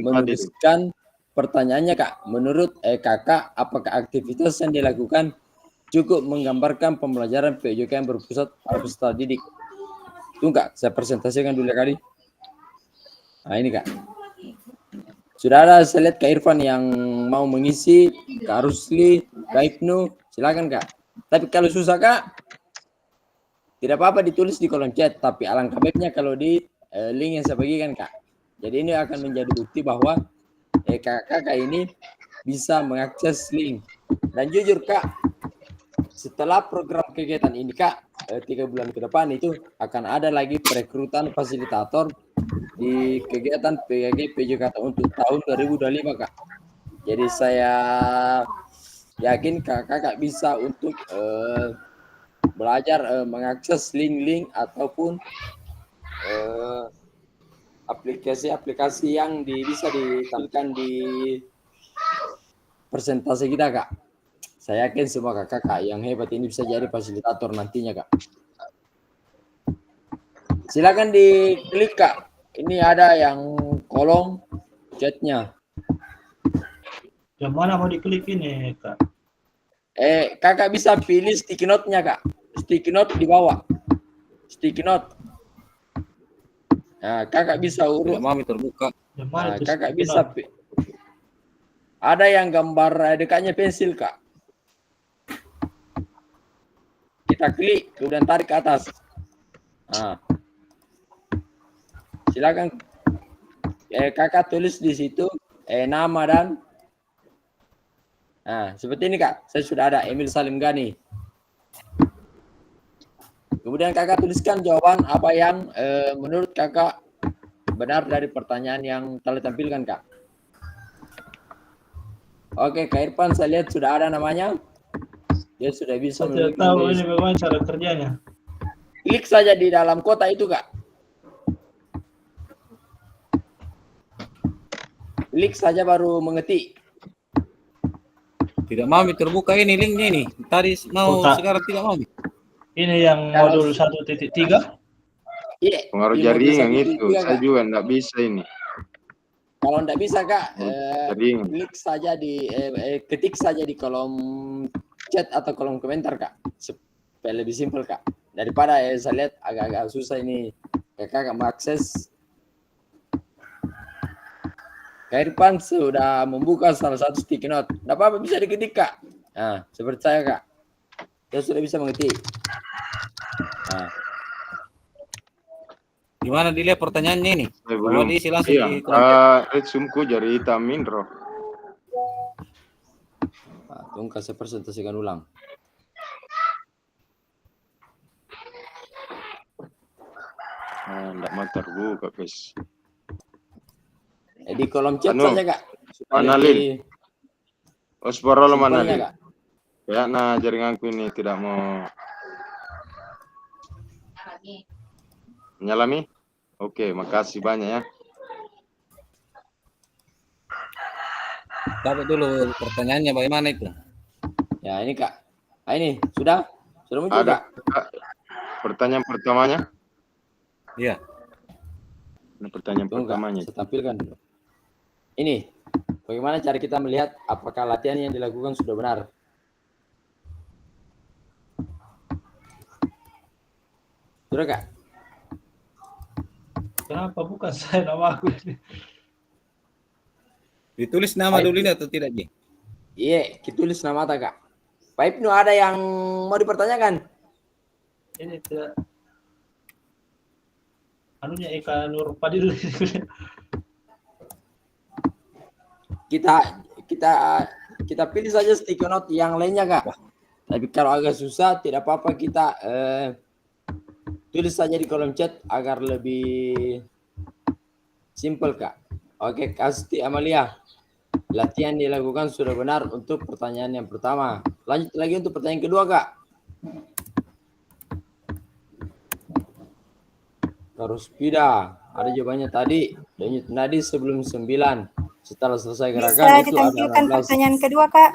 menuliskan pertanyaannya Kak. Menurut Kakak, apakah aktivitas yang dilakukan cukup menggambarkan pembelajaran PJOK yang berpusat pada peserta didik? Itu Kak, saya presentasikan dulu kali. Nah ini Kak. Sudah ada saya lihat Kak Irfan yang mau mengisi, Kak Rusli, Kak Ibnu, silakan Kak. Tapi kalau susah Kak, tidak apa-apa ditulis di kolom chat, tapi alangkah baiknya kalau di link yang saya bagikan Kak. Jadi ini akan menjadi bukti bahwa kakak ini bisa mengakses link. Dan jujur Kak, setelah program kegiatan ini Kak, 3 bulan ke depan itu akan ada lagi perekrutan fasilitator di kegiatan PGG PJOK untuk tahun 2025 Kak. Jadi saya yakin kakak bisa untuk belajar mengakses link-link ataupun aplikasi-aplikasi yang bisa ditampilkan di presentasi kita Kak. Saya yakin semua kakak yang hebat ini bisa jadi fasilitator nantinya Kak. Silakan diklik Kak. Ini ada yang kolom chatnya. Yang mana mau diklik ini Kak? Kakak bisa pilih sticky note-nya Kak. Sticky note di bawah. Sticky note. Nah, kakak bisa urut. Tidak mau terbuka. Yang mana Nah, itu? kakak bisa ada yang gambar dekatnya pensil Kak. Kita klik kemudian tarik ke atas. Nah. Silakan kakak tulis di situ nama dan seperti ini Kak. Saya sudah ada Emil Salim Gani. Kemudian kakak tuliskan jawaban apa yang menurut kakak benar dari pertanyaan yang telah ditampilkan Kak. Oke, Kak Irfan saya lihat sudah ada namanya. Dia sudah bisa Saya tidak tahu ini bagaimana cara kerjanya. Klik saja di dalam kotak itu Kak. Klik saja baru mengetik. Tidak mau terbuka ini linknya ini. Tadi mau sekarang tidak mau. Ini yang modul 1.3? Iya. Pengaruh jaringan itu. Saya juga enggak bisa ini. Kalau enggak bisa Kak, klik saja di ketik saja di kolom chat atau kolom komentar Kak. Supaya lebih simpel Kak. Daripada saya lihat agak-agak susah ini kakak mengakses. Kak Irfan sudah membuka salah satu sticky note. Tidak apa-apa bisa diketik Kak. Nah, seperti saya Kak. Dia sudah bisa mengetik. Nah. Gimana dilihat pertanyaannya ini? Belum. Diisi langsung di resumku jari hitam Mindro. Tunggu saya presentasikan ulang. Enggak mau terbuka guys. Di kolom chat saja Kak. Mana link? Osporol mana link? Kak? Ya, nah jaringanku ini tidak mau menyalami. Oke, makasih banyak ya. Dapat dulu pertanyaannya bagaimana itu? Ya ini Kak. Nah, ini sudah muncul Ada Kak. pertanyaan pertamanya? Iya. Ini pertanyaan pertamanya. Saya tampilkan dulu. Ini bagaimana cara kita melihat apakah latihan yang dilakukan sudah benar. Sudah Kak? Kenapa bukan saya nama aku ini? Ditulis nama Baik. dulu ini atau tidak, Ji? Iya, kita tulis nama tak kak. Pak Ibnu ada yang mau dipertanyakan? Ini tidak. Anunya Eka Nur Fadil. Kita pilih saja sticky note yang lainnya kak. Tapi kalau agak susah tidak apa-apa, kita tulis saja di kolom chat agar lebih simple kak. Oke, Kasti Amalia. Latihan dilakukan sudah benar untuk pertanyaan yang pertama. Lanjut lagi untuk pertanyaan kedua kak. Karuspida, ada jawabannya tadi. Denyut nadi sebelum 9. Setelah selesai gerakan Bisa itu ada ditampilkan 16. pertanyaan kedua, Kak?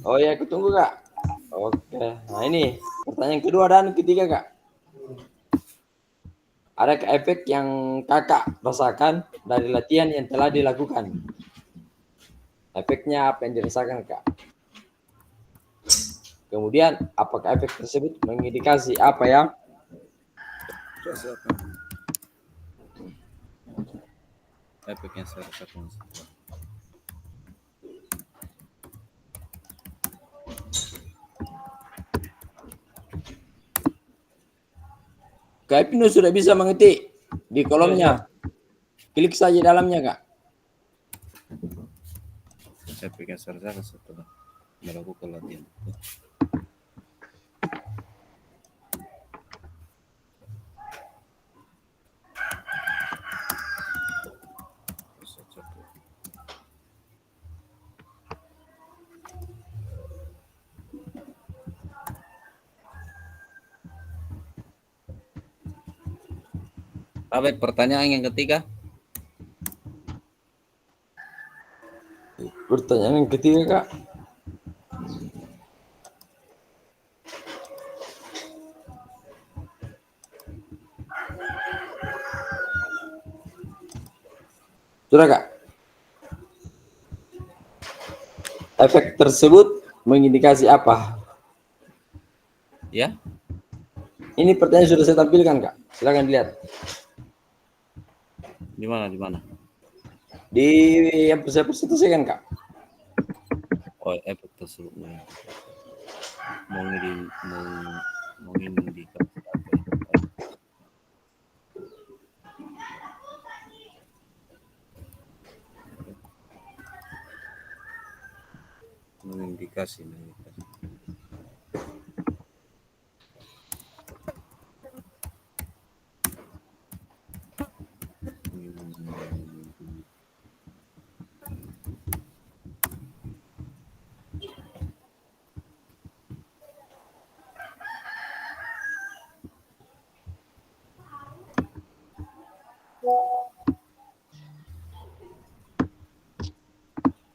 Oh ya, aku tunggu kak. Oke, nah ini pertanyaan kedua dan ketiga kak. Ada efek yang kakak rasakan dari latihan yang telah dilakukan? Efeknya apa yang dirasakan kak? Kemudian apakah efek tersebut mengindikasi apa ya? Efek yang saya rasakan. Kak Ibnu sudah bisa mengetik di kolomnya. Klik saja dalamnya kak. Efek yang saya rasakan setelah melakukan latihan. Apa pertanyaan yang ketiga? Pertanyaan yang ketiga kak. Sudah kak. Efek tersebut mengindikasi apa? Ya, Ini pertanyaan sudah saya tampilkan kak. Silakan dilihat. di mana? Di mana? Di yang saya presentasikan kak. Oh, efek tersebut mengindikasi apa ya? Mengindikasi.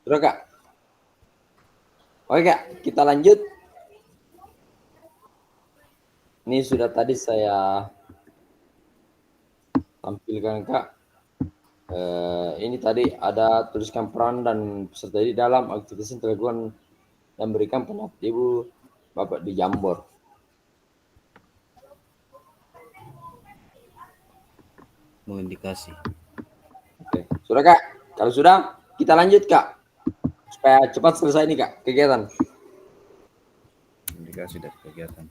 Sudah kak. Oke kak, kita lanjut. Ini sudah tadi saya tampilkan kak. Ini tadi ada tuliskan peran dan peserta di dalam aktivitas yang dilakukan dan berikan pendapat ibu bapak di Jambor. Mengindikasi. Oke. Sudah kak, kalau sudah kita lanjut kak supaya cepat selesai nih kak kegiatan. Indikasi dari kegiatan.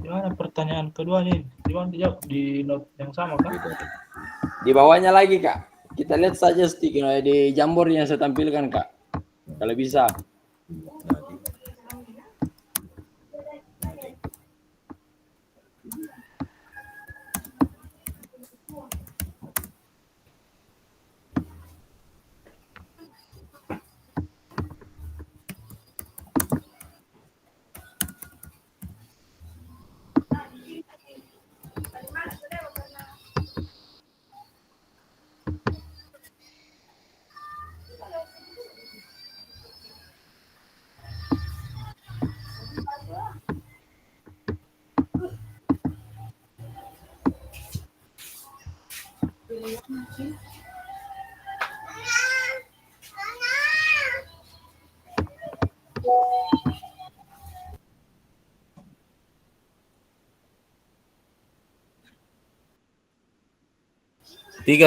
Di mana pertanyaan kedua nih? Di mana dijawab di note yang sama kan? Di bawahnya lagi kak. Kita lihat saja stick di Jambor yang saya tampilkan kak. Kalau bisa. Tiga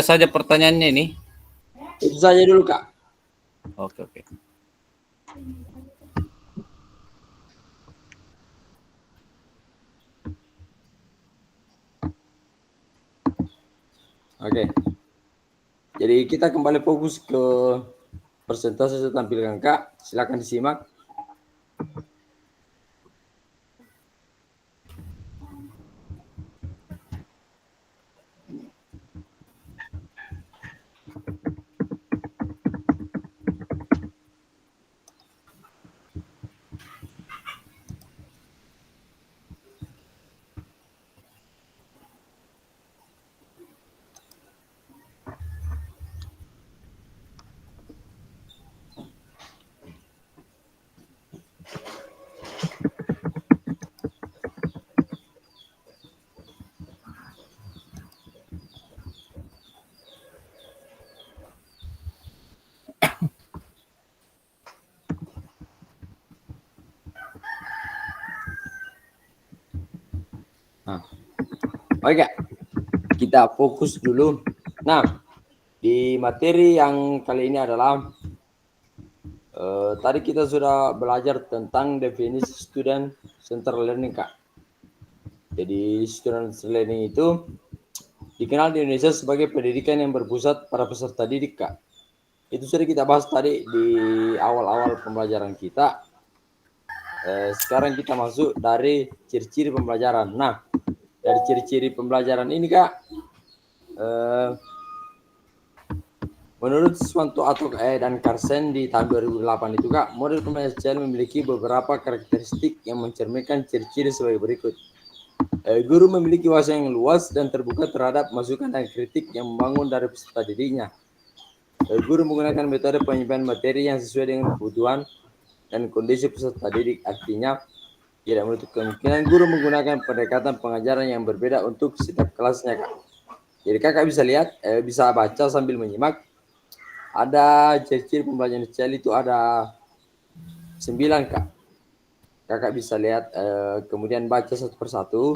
saja pertanyaannya ini. Itu saja dulu, Kak. Oke, oke. Oke. Jadi kita kembali fokus ke persentase saya tampilkan, Kak. Silakan disimak. Nah, oke, kita fokus dulu. Nah, di materi yang kali ini adalah tadi kita sudah belajar tentang definisi student centered learning, Kak. Jadi student learning itu dikenal di Indonesia sebagai pendidikan yang berpusat pada peserta didik, Kak. Itu sudah kita bahas tadi di awal-awal pembelajaran kita. Sekarang kita masuk dari ciri-ciri pembelajaran. Nah, dari ciri-ciri pembelajaran ini, Kak, menurut Swanto atau dan Carson di tahun 2008 itu, Kak, model pembelajaran SCL memiliki beberapa karakteristik yang mencerminkan ciri-ciri sebagai berikut. Guru memiliki wawasan yang luas dan terbuka terhadap masukan dan kritik yang membangun dari peserta didiknya. Guru menggunakan metode penyampaian materi yang sesuai dengan kebutuhan dan kondisi peserta didik. Artinya, tidak menutup kemungkinan guru menggunakan pendekatan pengajaran yang berbeda untuk setiap kelasnya, Kak. Jadi Kakak bisa lihat, bisa baca sambil menyimak. Ada ciri-ciri pembelajaran SCL itu ada 9, Kak. Kakak bisa lihat, kemudian baca satu persatu.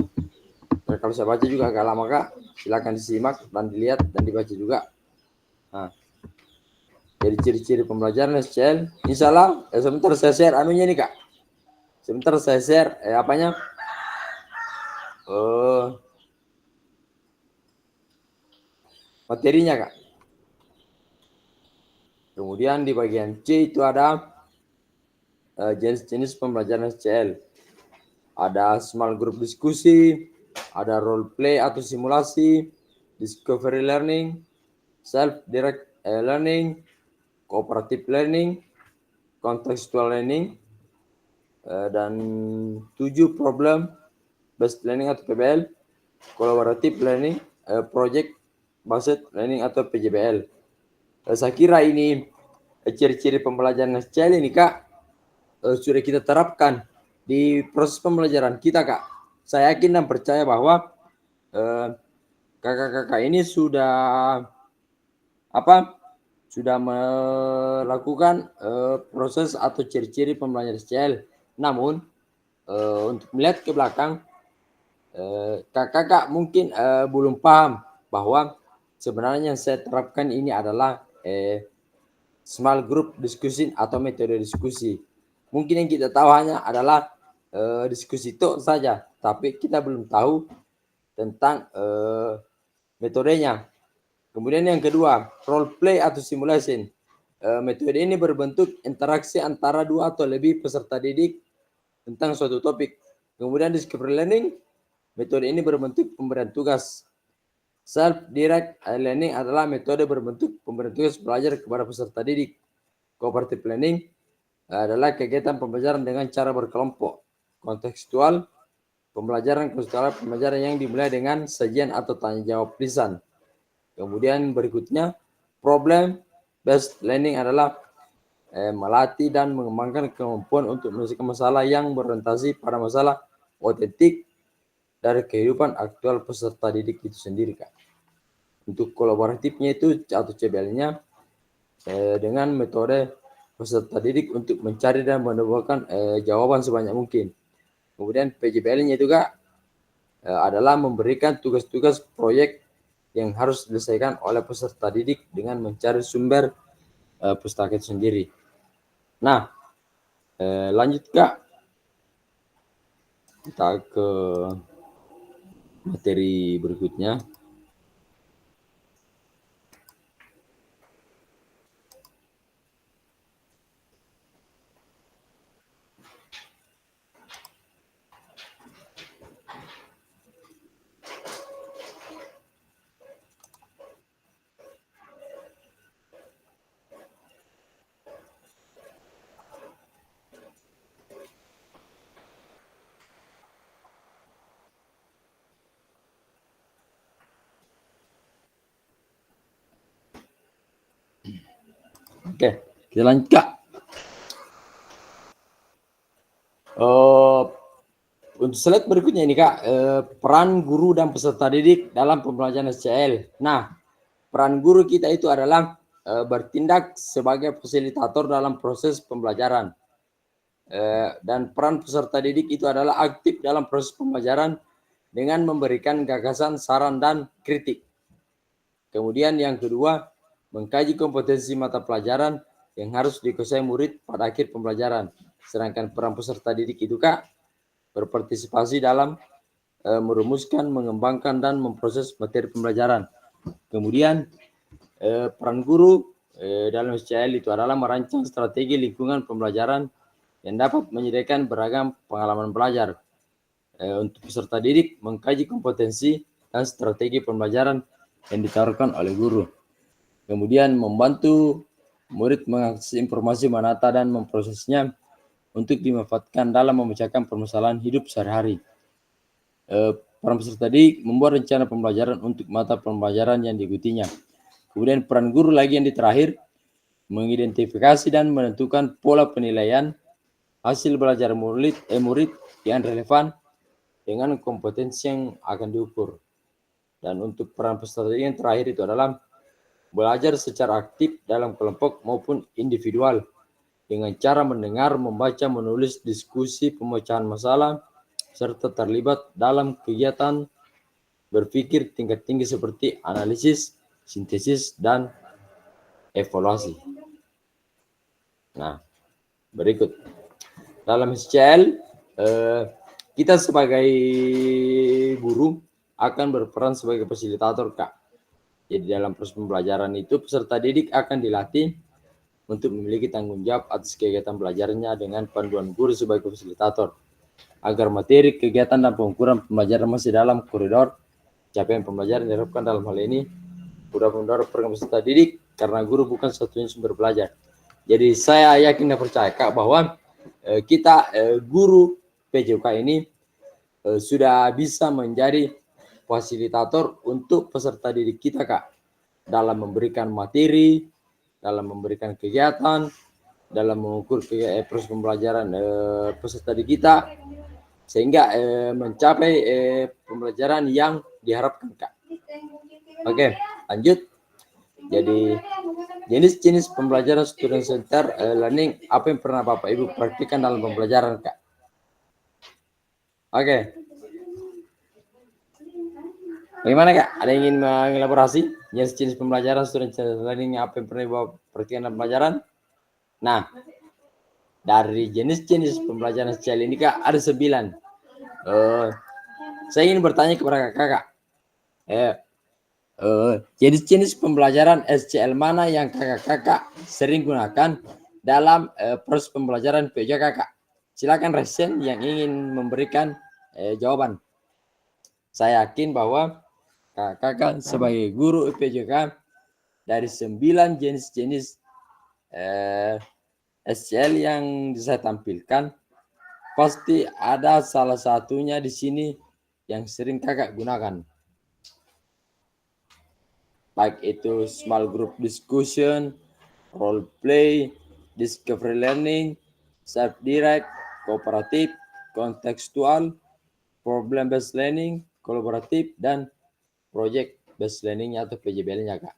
Nah, kalau saya baca juga agak lama, Kak. Silakan disimak dan dilihat dan dibaca juga. Nah, jadi ciri-ciri pembelajaran SCL. Insya Allah, sebentar saya share anunya nih, Kak. Sebentar saya share apanya? Materinya, Kak. Kemudian di bagian C itu ada jenis-jenis pembelajaran SCL. Ada small group diskusi, ada role play atau simulasi, discovery learning, self-direct learning, cooperative learning, contextual learning, dan 7 problem based learning atau PBL, collaborative learning, project based learning atau PJBL. Saya kira ini ciri-ciri pembelajaran SCL ini, Kak, sudah kita terapkan di proses pembelajaran kita, Kak. Saya yakin dan percaya bahwa kakak-kakak ini sudah melakukan proses atau ciri-ciri pembelajaran SCL. Namun untuk melihat ke belakang, kakak mungkin belum paham bahwa sebenarnya yang saya terapkan ini adalah small group diskusi atau metode diskusi. Mungkin yang kita tahu hanya adalah diskusi itu saja, tapi kita belum tahu tentang metodenya. Kemudian yang kedua, role play atau simulation. Metode ini berbentuk interaksi antara 2 atau lebih peserta didik tentang suatu topik. Kemudian discovery learning, metode ini berbentuk pemberian tugas. Self-direct learning adalah metode berbentuk pemberian tugas belajar kepada peserta didik. Cooperative learning adalah kegiatan pembelajaran dengan cara berkelompok. Kontekstual, pembelajaran yang dimulai dengan sajian atau tanya jawab lisan. Kemudian berikutnya, problem based learning adalah melatih dan mengembangkan kemampuan untuk menyelesaikan masalah yang berorientasi pada masalah otentik dari kehidupan aktual peserta didik itu sendiri, Kak. Untuk kolaboratifnya itu atau CBL-nya dengan metode peserta didik untuk mencari dan menemukan jawaban sebanyak mungkin. Kemudian PJBL-nya juga adalah memberikan tugas-tugas proyek yang harus diselesaikan oleh peserta didik dengan mencari sumber pustaka itu sendiri. Nah, lanjut Kak. Kita ke materi berikutnya. Oke, kita lanjut Kak. Untuk slide berikutnya ini Kak, peran guru dan peserta didik dalam pembelajaran SCL. Nah, peran guru kita itu adalah bertindak sebagai fasilitator dalam proses pembelajaran. Dan peran peserta didik itu adalah aktif dalam proses pembelajaran dengan memberikan gagasan, saran, dan kritik. Kemudian yang kedua, mengkaji kompetensi mata pelajaran yang harus dikuasai murid pada akhir pembelajaran. Sedangkan peran peserta didik itu Kak, berpartisipasi dalam merumuskan, mengembangkan, dan memproses materi pembelajaran. Kemudian peran guru dalam SCL itu adalah merancang strategi lingkungan pembelajaran yang dapat menyediakan beragam pengalaman belajar. Untuk peserta didik, mengkaji kompetensi dan strategi pembelajaran yang ditawarkan oleh guru. Kemudian membantu murid mengakses informasi, menata, dan memprosesnya untuk dimanfaatkan dalam memecahkan permasalahan hidup sehari-hari. Peran peserta didik membuat rencana pembelajaran untuk mata pembelajaran yang diikutinya. Kemudian peran guru lagi yang terakhir, mengidentifikasi dan menentukan pola penilaian hasil belajar murid yang relevan dengan kompetensi yang akan diukur. Dan untuk peran peserta didik yang terakhir itu adalah belajar secara aktif dalam kelompok maupun individual dengan cara mendengar, membaca, menulis, diskusi, pemecahan masalah, serta terlibat dalam kegiatan berpikir tingkat tinggi seperti analisis, sintesis, dan evaluasi. Nah, berikut. Dalam SCL, kita sebagai guru akan berperan sebagai fasilitator, Kak. Jadi dalam proses pembelajaran itu, peserta didik akan dilatih untuk memiliki tanggung jawab atas kegiatan belajarnya dengan panduan guru sebagai fasilitator, agar materi, kegiatan, dan pengukuran pembelajaran masih dalam koridor capaian pembelajaran diharapkan. Dalam hal ini, guru mendorong program peserta didik karena guru bukan satunya sumber belajar. Jadi saya yakin dan percaya Kak bahwa kita guru PJK ini sudah bisa menjadi fasilitator untuk peserta didik kita Kak, dalam memberikan materi, dalam memberikan kegiatan, dalam mengukur proses pembelajaran peserta didik kita, sehingga mencapai pembelajaran yang diharapkan Kak. Oke, lanjut. Jadi jenis-jenis pembelajaran student center learning, apa yang pernah Bapak Ibu praktikkan dalam pembelajaran Kak? Oke. Bagaimana Kak? Ada yang ingin mengelaborasi jenis-jenis pembelajaran student center learning, apa yang pernah Bapak praktikkan dalam pembelajaran? Nah, dari jenis-jenis pembelajaran SCL ini Kak, ada 9. Saya ingin bertanya kepada Kakak. Jenis-jenis pembelajaran SCL mana yang kakak sering gunakan dalam proses pembelajaran PJK Kakak? Silakan resen yang ingin memberikan jawaban. Saya yakin bahwa kakak sebagai guru PJK, dari 9 jenis-jenis SCL yang saya tampilkan, pasti ada salah satunya di sini yang sering kakak gunakan. Baik itu small group discussion, role play, discovery learning, self-direct, kooperatif, kontekstual, problem based learning, kolaboratif, dan project based learning-nya atau PJBL-nya, Kak.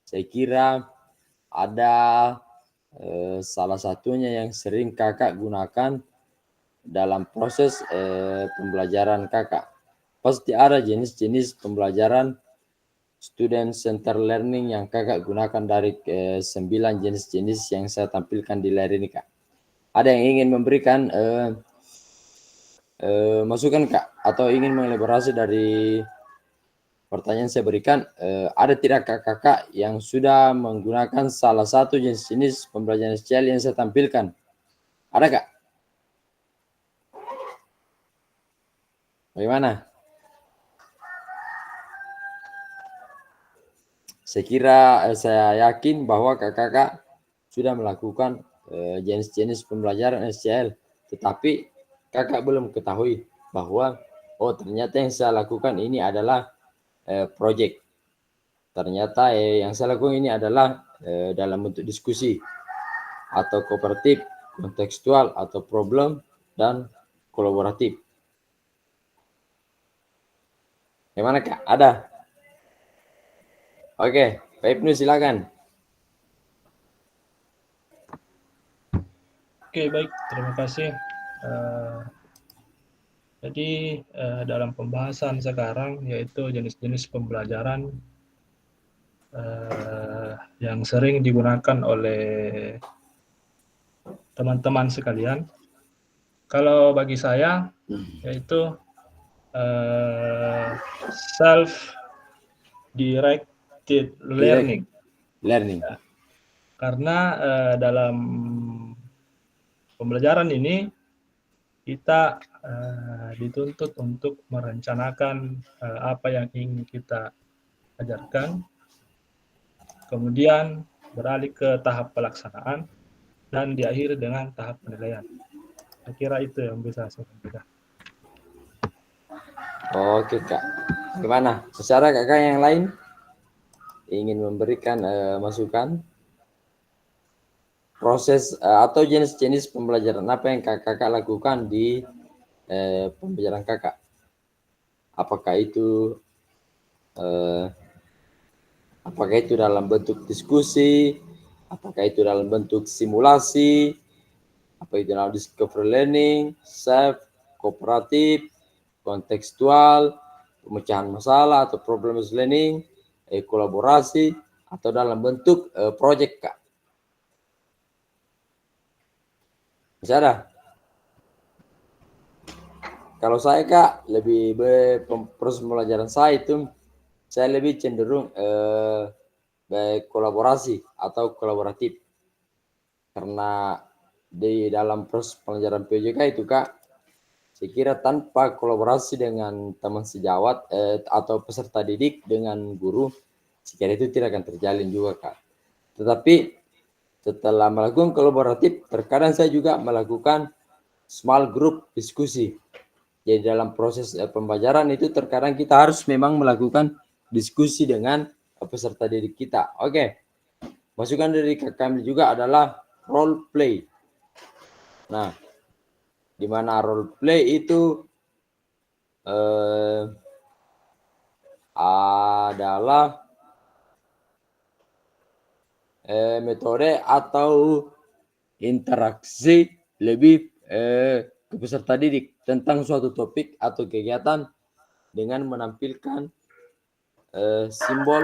Saya kira ada salah satunya yang sering Kakak gunakan dalam proses pembelajaran Kakak. Pasti ada jenis-jenis pembelajaran student center learning yang Kakak gunakan dari 9 jenis-jenis yang saya tampilkan di layar ini, Kak. Ada yang ingin memberikan masukan, Kak, atau ingin mengelaborasi dari pertanyaan saya berikan? Ada tidak kakak yang sudah menggunakan salah satu jenis-jenis pembelajaran SCL yang saya tampilkan? Ada, Kak? Bagaimana? Saya kira, saya yakin bahwa kakak sudah melakukan jenis-jenis pembelajaran SCL, tetapi kakak belum ketahui bahwa oh ternyata yang saya lakukan ini adalah project. Ternyata yang saya lakukan ini adalah dalam bentuk diskusi atau kooperatif, kontekstual atau problem dan kolaboratif. Bagaimana, Kak? Ada? Oke, Pak Ibnu silakan. Oke, baik, terima kasih. Jadi dalam pembahasan sekarang yaitu jenis-jenis pembelajaran yang sering digunakan oleh teman-teman sekalian. Kalau bagi saya yaitu self-directed learning. Karena dalam pembelajaran ini kita dituntut untuk merencanakan apa yang ingin kita ajarkan, kemudian beralih ke tahap pelaksanaan, dan diakhiri dengan tahap penilaian. Saya kira itu yang bisa saya sampaikan. Oke, Kak. Gimana? Secara kakak yang lain ingin memberikan masukan? Proses atau jenis-jenis pembelajaran apa yang kakak lakukan di pembelajaran kakak? Apakah itu dalam bentuk diskusi, apakah itu dalam bentuk simulasi, apa itu dalam discovery learning, self, kooperatif, kontekstual, pemecahan masalah atau problem learning, kolaborasi, atau dalam bentuk project, Kak? Masih ada? Kalau saya, Kak, lebih proses pembelajaran saya itu saya lebih cenderung kolaborasi atau kolaboratif. Karena di dalam proses pelajaran PJK itu, Kak, saya kira tanpa kolaborasi dengan teman sejawat atau peserta didik dengan guru, saya kira itu tidak akan terjalin juga, Kak. Tetapi setelah melakukan kolaboratif, terkadang saya juga melakukan small group diskusi. Jadi dalam proses pembelajaran itu terkadang kita harus memang melakukan diskusi dengan peserta didik kita. Oke. Masukan dari kami juga adalah role play. Nah, di mana role play itu adalah metode atau interaksi lebih ke peserta didik tentang suatu topik atau kegiatan dengan menampilkan simbol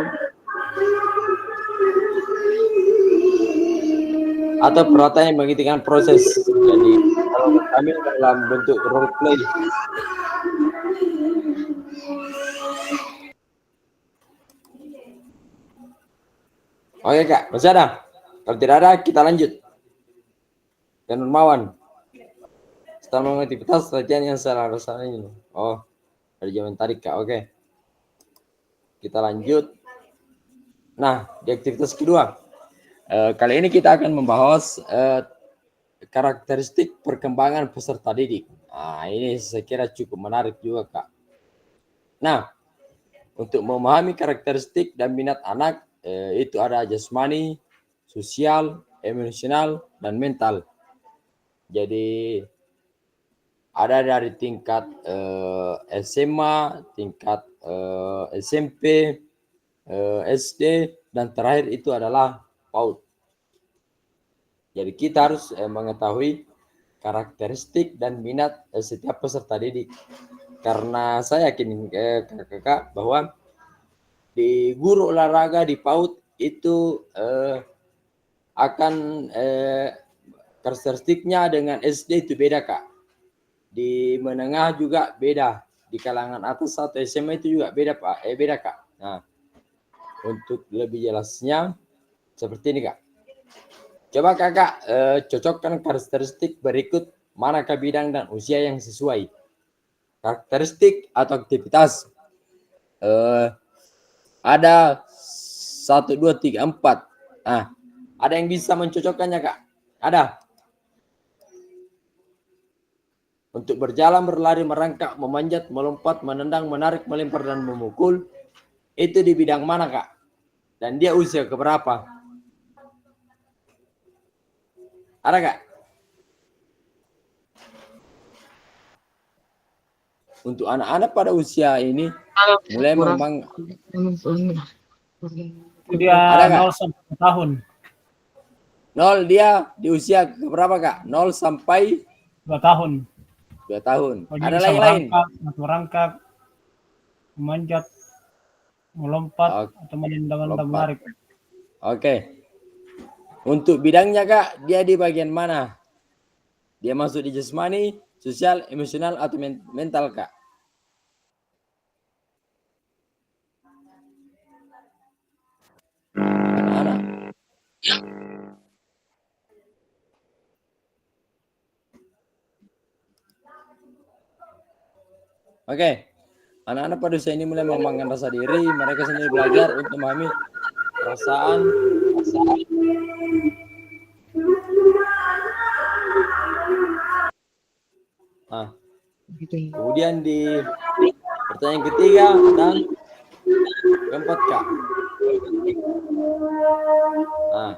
atau peralatan yang mengintikan proses. Jadi kalau kami dalam bentuk role play. Oke, Kak, masih ada? Kalau tidak ada, kita lanjut. Dan Nurmawan, setelah aktivitas latihan yang saya rasakan ini. Oh, dari zaman tadi, Kak. Oke. Kita lanjut. Nah, di aktivitas kedua. Kali ini kita akan membahas karakteristik perkembangan peserta didik. Nah, ini saya kira cukup menarik juga, Kak. Nah, untuk memahami karakteristik dan minat anak, itu ada jasmani, sosial, emosional, dan mental. Jadi Ada dari tingkat SMA, tingkat SMP, SD, dan terakhir itu adalah PAUD. Jadi kita harus mengetahui karakteristik dan minat setiap peserta didik. Karena saya yakin kakak-kakak bahwa di guru olahraga di PAUD itu akan karakteristiknya dengan SD itu beda kak. Di menengah juga beda. Di kalangan atas atau SMA itu juga beda pak. Beda kak. Nah, untuk lebih jelasnya seperti ini kak. Coba kakak cocokkan karakteristik berikut, manakah bidang dan usia yang sesuai. Karakteristik atau aktivitas. Ada 1, 2, 3, 4. Nah, ada yang bisa mencocokkannya kak? Ada. Untuk berjalan, berlari, merangkak, memanjat, melompat, menendang, menarik, melempar, dan memukul. Itu di bidang mana kak? Dan dia usia keberapa? Ada kak? Untuk anak-anak pada usia ini mulai memang Dia Ada nggak? 0 sampai 1 tahun. 0 dia di usia berapa kak? 0 sampai 2 tahun. 2 tahun. Oh, dia Ada bisa lain-lain? merangkak, memanjat, melompat, atau menendang-nendang, menarik. Oke. Untuk bidangnya kak, dia di bagian mana? Dia masuk di jasmani, sosial, emosional, atau mental kak? Anak-anak. Oke. Anak-anak pada usia ini mulai mengembangkan rasa diri, mereka sendiri belajar untuk memahami perasaan. Nah, kemudian di pertanyaan ketiga dan keempat kak. Nah,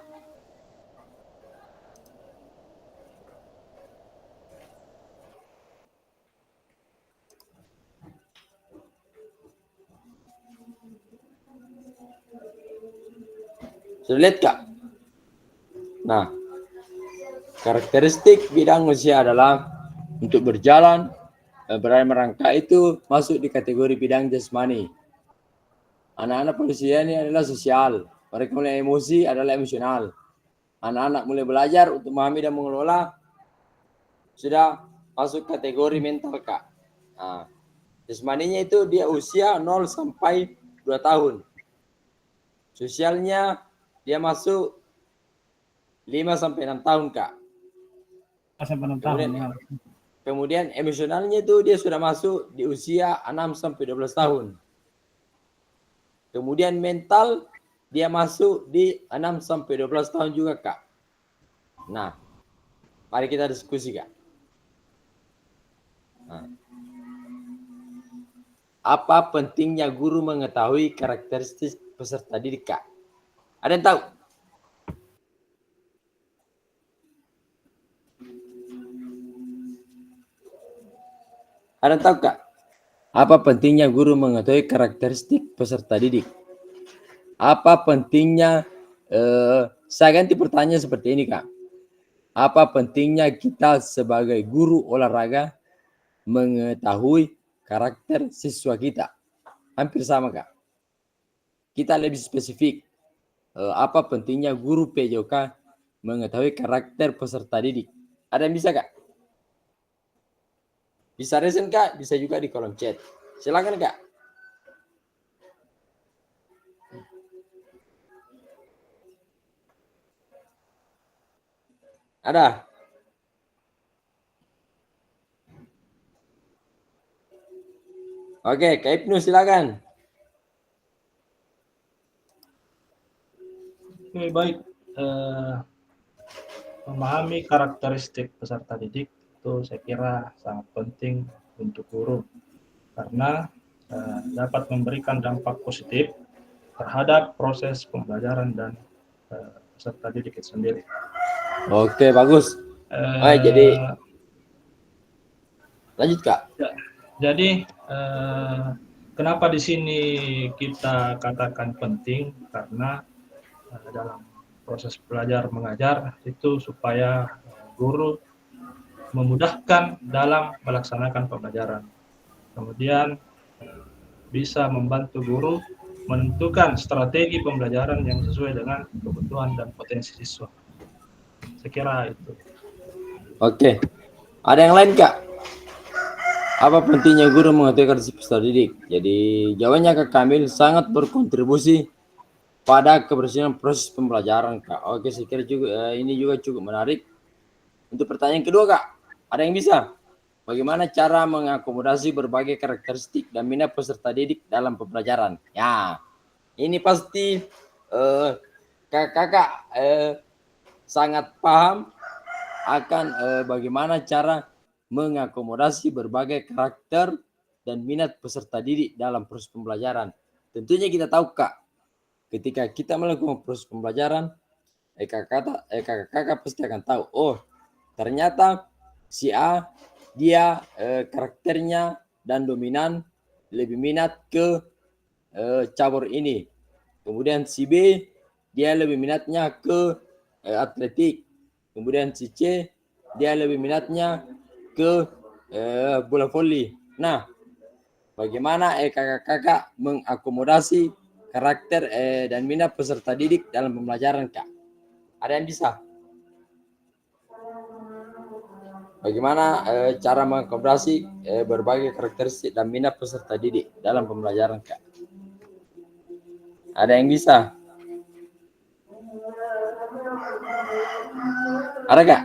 sudah lihat kak? Nah, karakteristik bidang usia adalah untuk berjalan, berlari, merangkak itu masuk di kategori bidang jasmani. Anak-anak pada usia ini adalah sosial. Mereka mulai emosi adalah emosional. Anak-anak mulai belajar untuk memahami dan mengelola sudah masuk kategori mental kak. Nah, jasmaninya itu dia usia 0 sampai 2 tahun. Sosialnya dia masuk 5 sampai 6 tahun kak. Sampai 6 tahun. Kemudian emosionalnya itu dia sudah masuk di usia 6 sampai 12 tahun. Kemudian mental dia masuk di 6 sampai 12 tahun juga kak. Nah, mari kita diskusi kak. Nah, apa pentingnya guru mengetahui karakteristik peserta didik kak? Ada yang tahu? Ada yang tahu kak? Apa pentingnya guru mengetahui karakteristik peserta didik? Apa pentingnya, saya ganti pertanyaan seperti ini kak. Apa pentingnya kita sebagai guru olahraga mengetahui karakter siswa kita? Hampir sama kak. Kita lebih spesifik. Apa pentingnya guru PJOK mengetahui karakter peserta didik? Ada yang bisa kak? Bisa resen kak, bisa juga di kolom chat. Silakan kak. Ada? Oke, Kak Ibnu silakan. Oke, baik. Memahami karakteristik peserta didik itu saya kira sangat penting untuk guru karena dapat memberikan dampak positif terhadap proses pembelajaran dan peserta didik itu sendiri. Oke, bagus. Jadi Lanjut Kak. Jadi kenapa di sini kita katakan penting? Karena dalam proses belajar mengajar itu supaya guru memudahkan dalam melaksanakan pembelajaran. Kemudian bisa membantu guru menentukan strategi pembelajaran yang sesuai dengan kebutuhan dan potensi siswa. Saya kira itu. Oke. Ada yang lain Kak? Apa pentingnya guru mengetahui karakteristik peserta didik? Jadi jawabannya Kak Kamil sangat berkontribusi pada keberhasilan proses pembelajaran Kak. Oke, saya kira juga ini juga cukup menarik. Untuk pertanyaan kedua Kak, ada yang bisa? Bagaimana cara mengakomodasi berbagai karakteristik dan minat peserta didik dalam pembelajaran? Ya, ini pasti kakak sangat paham akan bagaimana cara mengakomodasi berbagai karakter dan minat peserta didik dalam proses pembelajaran. Tentunya kita tahu Kak, ketika kita melakukan proses pembelajaran, kakak pasti akan tahu, oh ternyata si A dia karakternya dan dominan lebih minat ke cabur ini. Kemudian si B dia lebih minatnya ke atletik. Kemudian si C dia lebih minatnya ke bola voli. Nah, bagaimana kakak mengakomodasi karakter dan minat peserta didik dalam pembelajaran Kak? Ada yang bisa? Bagaimana cara mengakomodasi berbagai karakteristik dan minat peserta didik dalam pembelajaran Kak? Ada yang bisa? Ada Kak?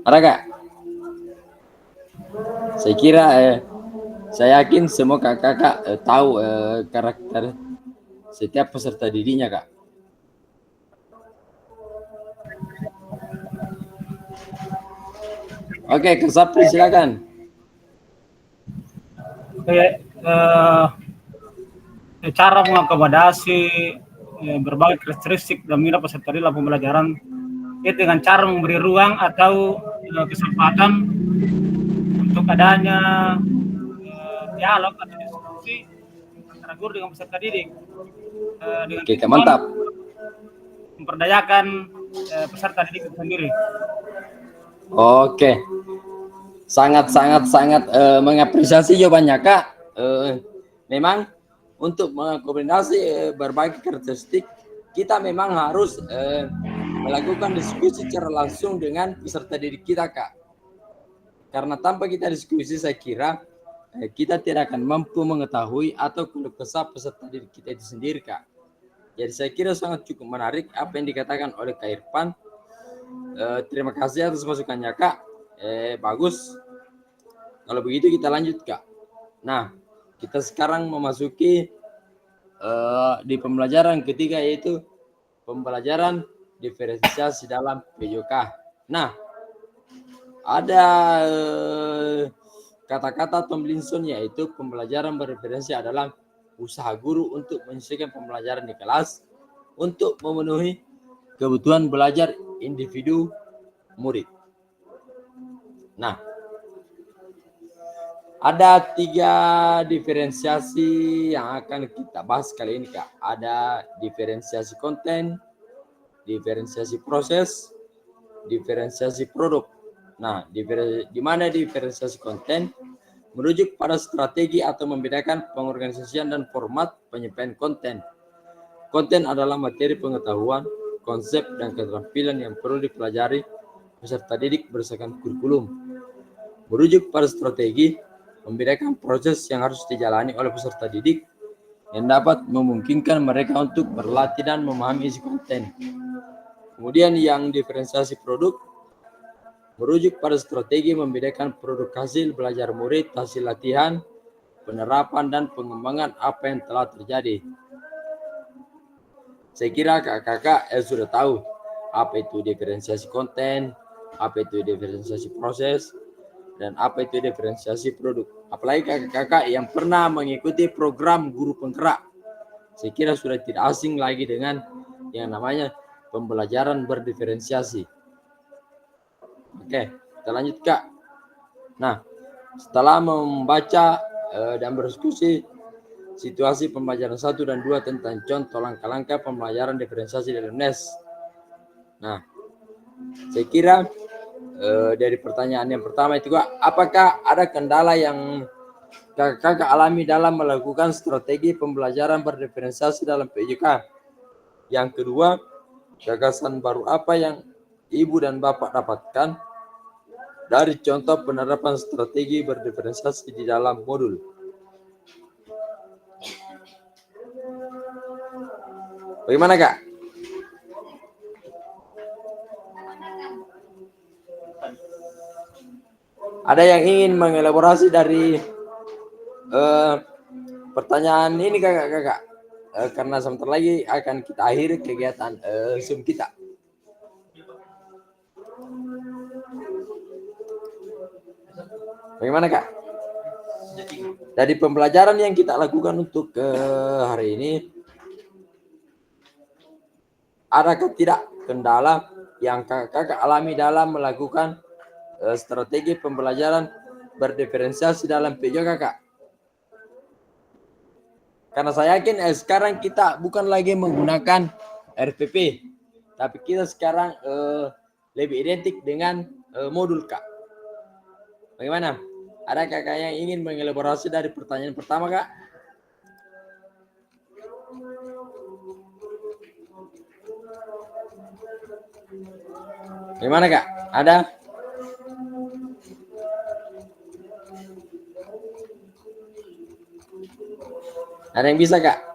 Ada Kak? Saya kira saya yakin semua kakak tahu karakter setiap peserta didiknya Kak. Oke, Kak Sapri silakan. Oke, cara mengakomodasi berbagai karakteristik dan minat peserta dalam pembelajaran itu dengan cara memberi ruang atau kesempatan untuk adanya dialog atau diskusi antara guru dengan peserta didik. Dengan Oke, mantap. Memperdayakan peserta didik itu sendiri. Oke, sangat mengapresiasi jawabannya Kak. Memang untuk mengakomodasi berbagai karakteristik kita memang harus melakukan diskusi secara langsung dengan peserta didik kita Kak. Karena tanpa kita diskusi saya kira kita tidak akan mampu mengetahui atau keluh kesah peserta didik kita itu sendiri Kak. Jadi saya kira sangat cukup menarik apa yang dikatakan oleh Kak Irfan. Terima kasih atas masukannya Kak. Bagus. Kalau begitu kita lanjut Kak. Nah, kita sekarang memasuki di pembelajaran ketiga yaitu pembelajaran diferensiasi dalam PJOK. Nah, ada kata-kata Tomlinson yaitu pembelajaran berreferensi adalah usaha guru untuk menyesuaikan pembelajaran di kelas untuk memenuhi kebutuhan belajar individu murid. Nah, ada 3 diferensiasi yang akan kita bahas kali ini Kak. Ada diferensiasi konten, diferensiasi proses, diferensiasi produk. Nah, di mana diferensiasi konten merujuk pada strategi atau membedakan pengorganisasian dan format penyampaian konten. Konten adalah materi pengetahuan, konsep dan keterampilan yang perlu dipelajari peserta didik berdasarkan kurikulum. Merujuk pada strategi membedakan proses yang harus dijalani oleh peserta didik yang dapat memungkinkan mereka untuk berlatih dan memahami isi konten. Kemudian yang diferensiasi produk merujuk pada strategi membedakan produk hasil belajar murid, hasil latihan, penerapan dan pengembangan apa yang telah terjadi. Saya kira kakak-kakak sudah tahu apa itu diferensiasi konten, apa itu diferensiasi proses, dan apa itu diferensiasi produk. Apalagi kakak-kakak yang pernah mengikuti program guru penggerak, saya kira sudah tidak asing lagi dengan yang namanya pembelajaran berdiferensiasi. Oke, kita lanjut Kak. Nah, setelah membaca dan berdiskusi situasi pembelajaran 1 dan 2 tentang contoh langkah-langkah pembelajaran diferensiasi dalam NES. Nah, saya kira dari pertanyaan yang pertama itu Kak, apakah ada kendala yang kakak alami dalam melakukan strategi pembelajaran berdiferensiasi dalam PJK? Yang kedua, gagasan baru apa yang Ibu dan Bapak dapatkan dari contoh penerapan strategi berdiferensiasi di dalam modul? Bagaimana Kak? Ada yang ingin mengelaborasi dari pertanyaan ini kakak? Karena sebentar lagi akan kita akhiri kegiatan Zoom kita. Bagaimana Kak? Dari pembelajaran yang kita lakukan untuk hari ini, adakah tidak kendala yang kakak alami dalam melakukan strategi pembelajaran berdiferensiasi dalam PJK Kak? Karena saya yakin sekarang kita bukan lagi menggunakan RPP, tapi kita sekarang lebih identik dengan modul Kak. Bagaimana? Ada kakak yang ingin mengelaborasi dari pertanyaan pertama Kak? Bagaimana Kak? Ada? Ada yang bisa Kak?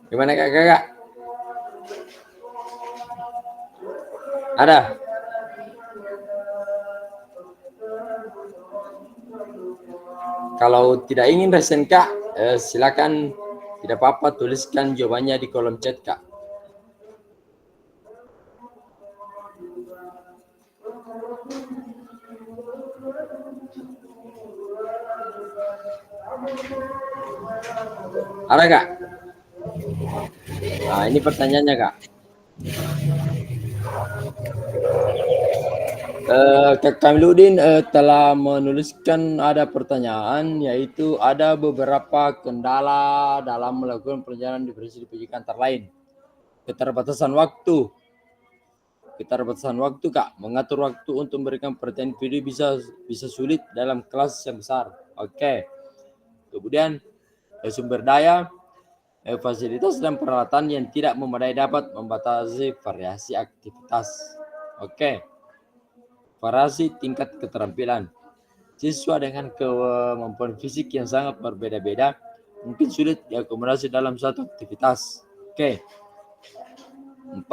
Gimana Kak? Ada? Kalau tidak ingin resen Kak, silakan, tidak apa-apa, tuliskan jawabannya di kolom chat Kak. Ada Kak? Nah, ini pertanyaannya Kak. Kak Kamiludin telah menuliskan ada pertanyaan, yaitu ada beberapa kendala dalam melakukan perjalanan diferensiasi PJK antara lain keterbatasan waktu Kak, mengatur waktu untuk memberikan perhatian video bisa sulit dalam kelas yang besar. Oke. Kemudian sumber daya, fasilitas dan peralatan yang tidak memadai dapat membatasi variasi aktivitas. Oke. Variasi tingkat keterampilan. Siswa dengan kemampuan fisik yang sangat berbeda-beda mungkin sulit diakomodasi dalam satu aktivitas. Oke. 4.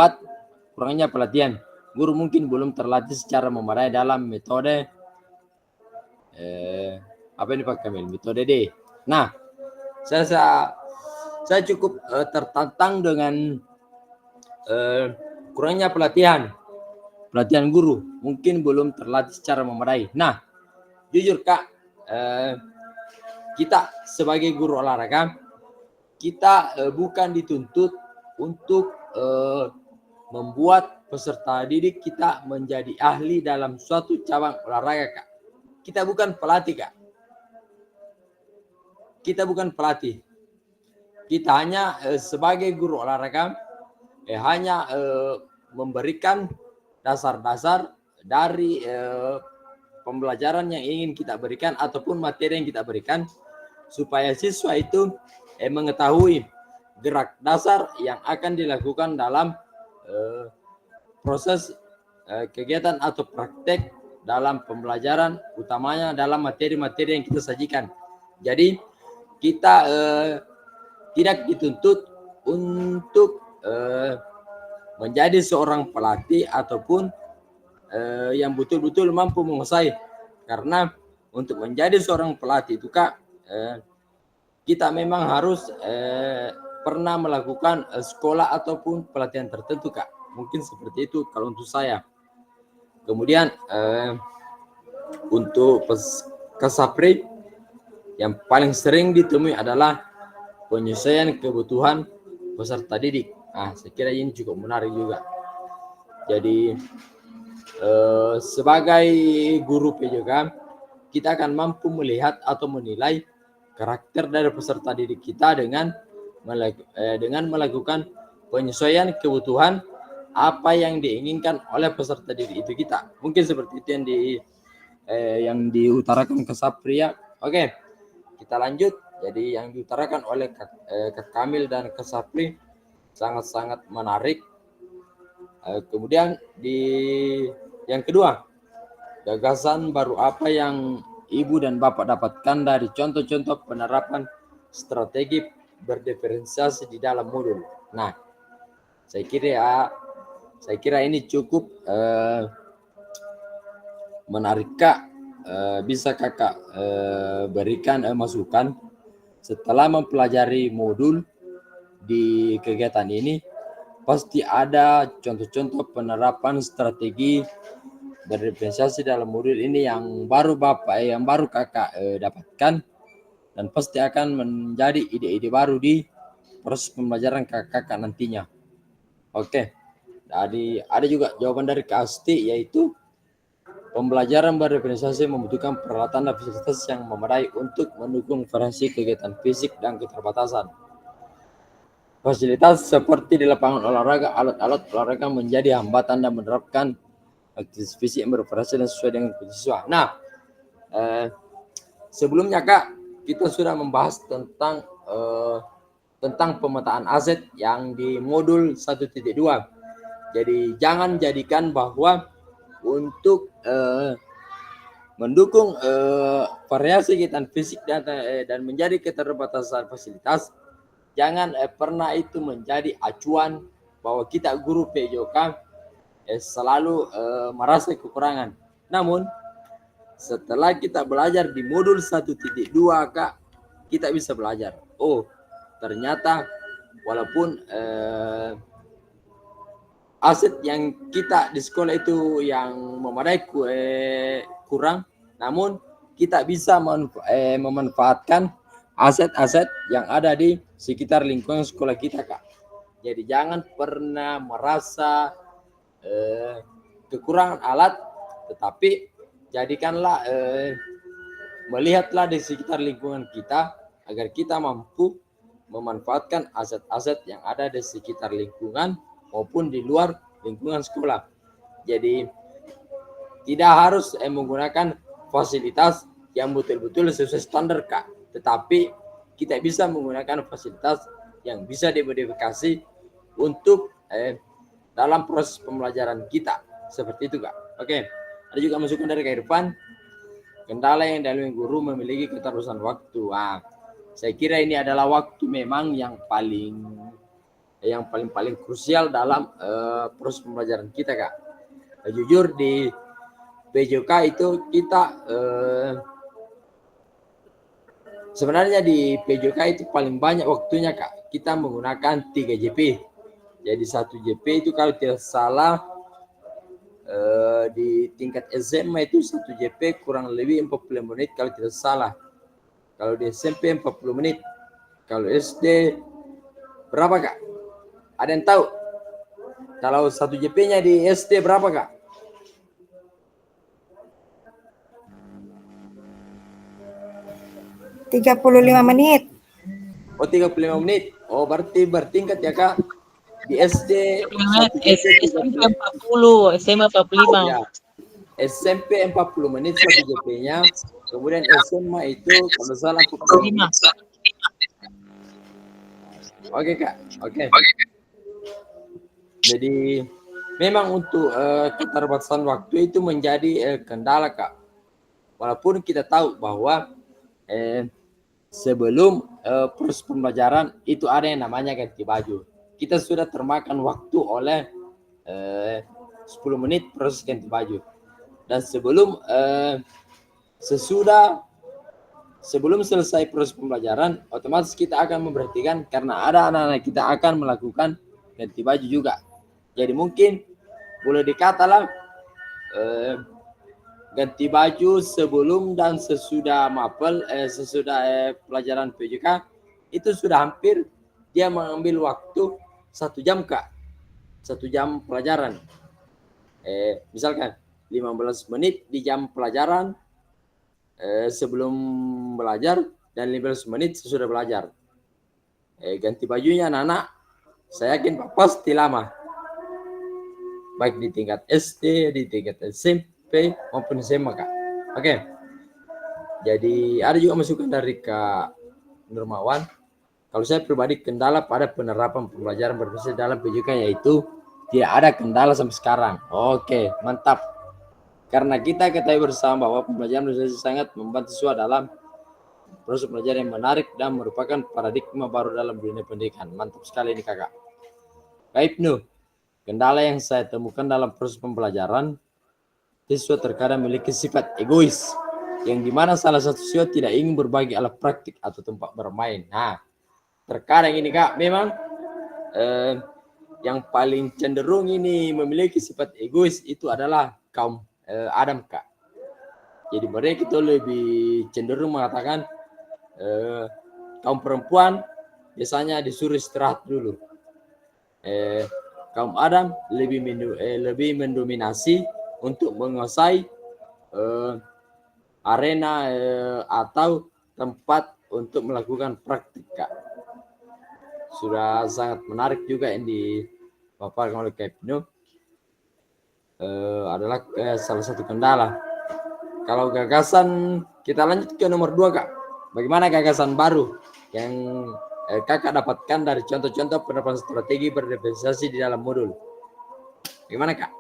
Kurangnya pelatihan. Guru mungkin belum terlatih secara memadai dalam metode apa ini Pak Kamil? Metode D. Nah, saya cukup tertantang dengan kurangnya pelatihan guru, mungkin belum terlatih secara memadai. Nah, jujur Kak, kita sebagai guru olahraga, kita bukan dituntut untuk membuat peserta didik kita menjadi ahli dalam suatu cabang olahraga Kak. Kita bukan pelatih Kak. Kita bukan pelatih. Kita hanya sebagai guru olahraga hanya memberikan dasar-dasar dari pembelajaran yang ingin kita berikan ataupun materi yang kita berikan supaya siswa itu mengetahui gerak dasar yang akan dilakukan dalam proses kegiatan atau praktek dalam pembelajaran, utamanya dalam materi-materi yang kita sajikan. Jadi kita tidak dituntut untuk menjadi seorang pelatih ataupun yang betul-betul mampu menguasai. Karena untuk menjadi seorang pelatih itu Kak, kita memang harus pernah melakukan sekolah ataupun pelatihan tertentu Kak. Mungkin seperti itu kalau untuk saya. Kemudian untuk Kasapri yang paling sering ditemui adalah penyesuaian kebutuhan peserta didik. Nah, saya kira ini cukup menarik juga. Jadi sebagai guru PJK, kita akan mampu melihat atau menilai karakter dari peserta didik kita dengan melakukan penyesuaian kebutuhan apa yang diinginkan oleh peserta didik itu kita. Mungkin seperti itu yang diutarakan Kasapri ya. Oke, kita lanjut. Jadi yang diutarakan oleh Kak Kamil dan Kasapri sangat-sangat menarik. Kemudian yang kedua, gagasan baru apa yang Ibu dan Bapak dapatkan dari contoh-contoh penerapan strategi berdiferensiasi di dalam modul. Nah, saya kira ini cukup menarik, Kak. Bisa Kakak berikan masukan setelah mempelajari modul di kegiatan ini. Pasti ada contoh-contoh penerapan strategi berdiferensiasi dalam modul ini yang baru Kakak dapatkan, dan pasti akan menjadi ide-ide baru di proses pembelajaran Kakak nantinya. Oke. Jadi ada juga jawaban dari Kak Asti, yaitu pembelajaran berdiferensiasi membutuhkan peralatan dan fasilitas yang memadai untuk mendukung variasi kegiatan fisik dan keterbatasan. Fasilitas seperti di lapangan olahraga, alat-alat olahraga menjadi hambatan dan menerapkan aktivitas fisik yang bervariasi dan sesuai dengan siswa. Nah, sebelumnya Kak, kita sudah membahas tentang pemetaan aset yang di modul 1.2. Jadi jangan jadikan bahwa untuk mendukung variasi kegiatan fisik dan menjadi keterbatasan fasilitas, jangan pernah itu menjadi acuan bahwa kita guru PJK selalu merasa kekurangan. Namun setelah kita belajar di modul 1.2 Kak, kita bisa belajar. Oh, ternyata walaupun aset yang kita di sekolah itu yang memadai kurang, namun kita bisa memanfaatkan aset-aset yang ada di sekitar lingkungan sekolah kita, Kak. Jadi jangan pernah merasa kekurangan alat, tetapi jadikanlah melihatlah di sekitar lingkungan kita agar kita mampu memanfaatkan aset-aset yang ada di sekitar lingkungan maupun di luar lingkungan sekolah. Jadi tidak harus menggunakan fasilitas yang betul-betul sesuai standar, Kak, tetapi kita bisa menggunakan fasilitas yang bisa dimodifikasi untuk dalam proses pembelajaran kita. Seperti itu, Kak. Oke. Ada juga masukan dari Kak Irfan. Kendala yang dialami guru memiliki keterbatasan waktu. Saya kira ini adalah waktu memang yang paling krusial dalam proses pembelajaran kita, Kak. Jujur di PJK itu kita sebenarnya di PJK itu paling banyak waktunya, Kak. Kita menggunakan 3 JP. Jadi 1 JP itu kalau tidak salah di tingkat SMA itu 1 JP kurang lebih 40 menit kalau tidak salah. Kalau di SMP 40 menit. Kalau SD berapa, Kak? Ada yang tahu? Kalau 1 JP-nya di SD berapa, Kak? menit. Oh, 35 menit. Oh, berarti bertingkat ya, Kak? Di SD SMP 40, SMA 45. Ya. SMP 40 menit 1 JP-nya. Kemudian SMA itu kalau salah 45. Oke, Kak. Oke. Jadi memang untuk keterbatasan waktu itu menjadi kendala, Kak. Walaupun kita tahu bahwa sebelum proses pembelajaran itu ada yang namanya ganti baju. Kita sudah termakan waktu oleh 10 menit proses ganti baju. Dan sebelum selesai proses pembelajaran, otomatis kita akan memperhatikan karena ada anak-anak kita akan melakukan ganti baju juga. Jadi mungkin boleh dikatalah ganti baju sebelum dan sesudah mapel, sesudah pelajaran PJK itu sudah hampir dia mengambil waktu 1 jam Kak, 1 jam pelajaran. Misalkan 15 menit di jam pelajaran sebelum belajar dan 15 menit sesudah belajar. Ganti bajunya anak-anak, saya yakin pasti lama. Baik di tingkat SD, di tingkat SMP maupun SMA Kak. Oke. Jadi ada juga masukan dari Kak Nurmawan. Kalau saya pribadi kendala pada penerapan pembelajaran berbasis dalam PJK yaitu tidak ada kendala sampai sekarang. Oke, mantap. Karena kita ketahui bersama bahwa pembelajaran berbasis sangat membantu siswa dalam proses pembelajaran yang menarik dan merupakan paradigma baru dalam dunia pendidikan. Mantap sekali ini Kakak. Baik Ibnu, kendala yang saya temukan dalam proses pembelajaran, siswa terkadang memiliki sifat egois, yang dimana salah satu siswa tidak ingin berbagi alat praktik atau tempat bermain. Nah, terkadang ini Kak, memang yang paling cenderung ini memiliki sifat egois itu adalah kaum Adam Kak. Jadi mereka itu lebih cenderung mengatakan kaum perempuan biasanya disuruh istirahat dulu. Kaum Adam lebih mendominasi untuk menguasai arena atau tempat untuk melakukan praktik Kak. Sudah sangat menarik juga yang dipaparkan oleh Kak Ibnu. Adalah salah satu kendala. Kalau gagasan, kita lanjut ke nomor 2 Kak. Bagaimana gagasan baru yang Kakak dapatkan dari contoh-contoh penerapan strategi berdifferensiasi di dalam modul? Bagaimana Kak?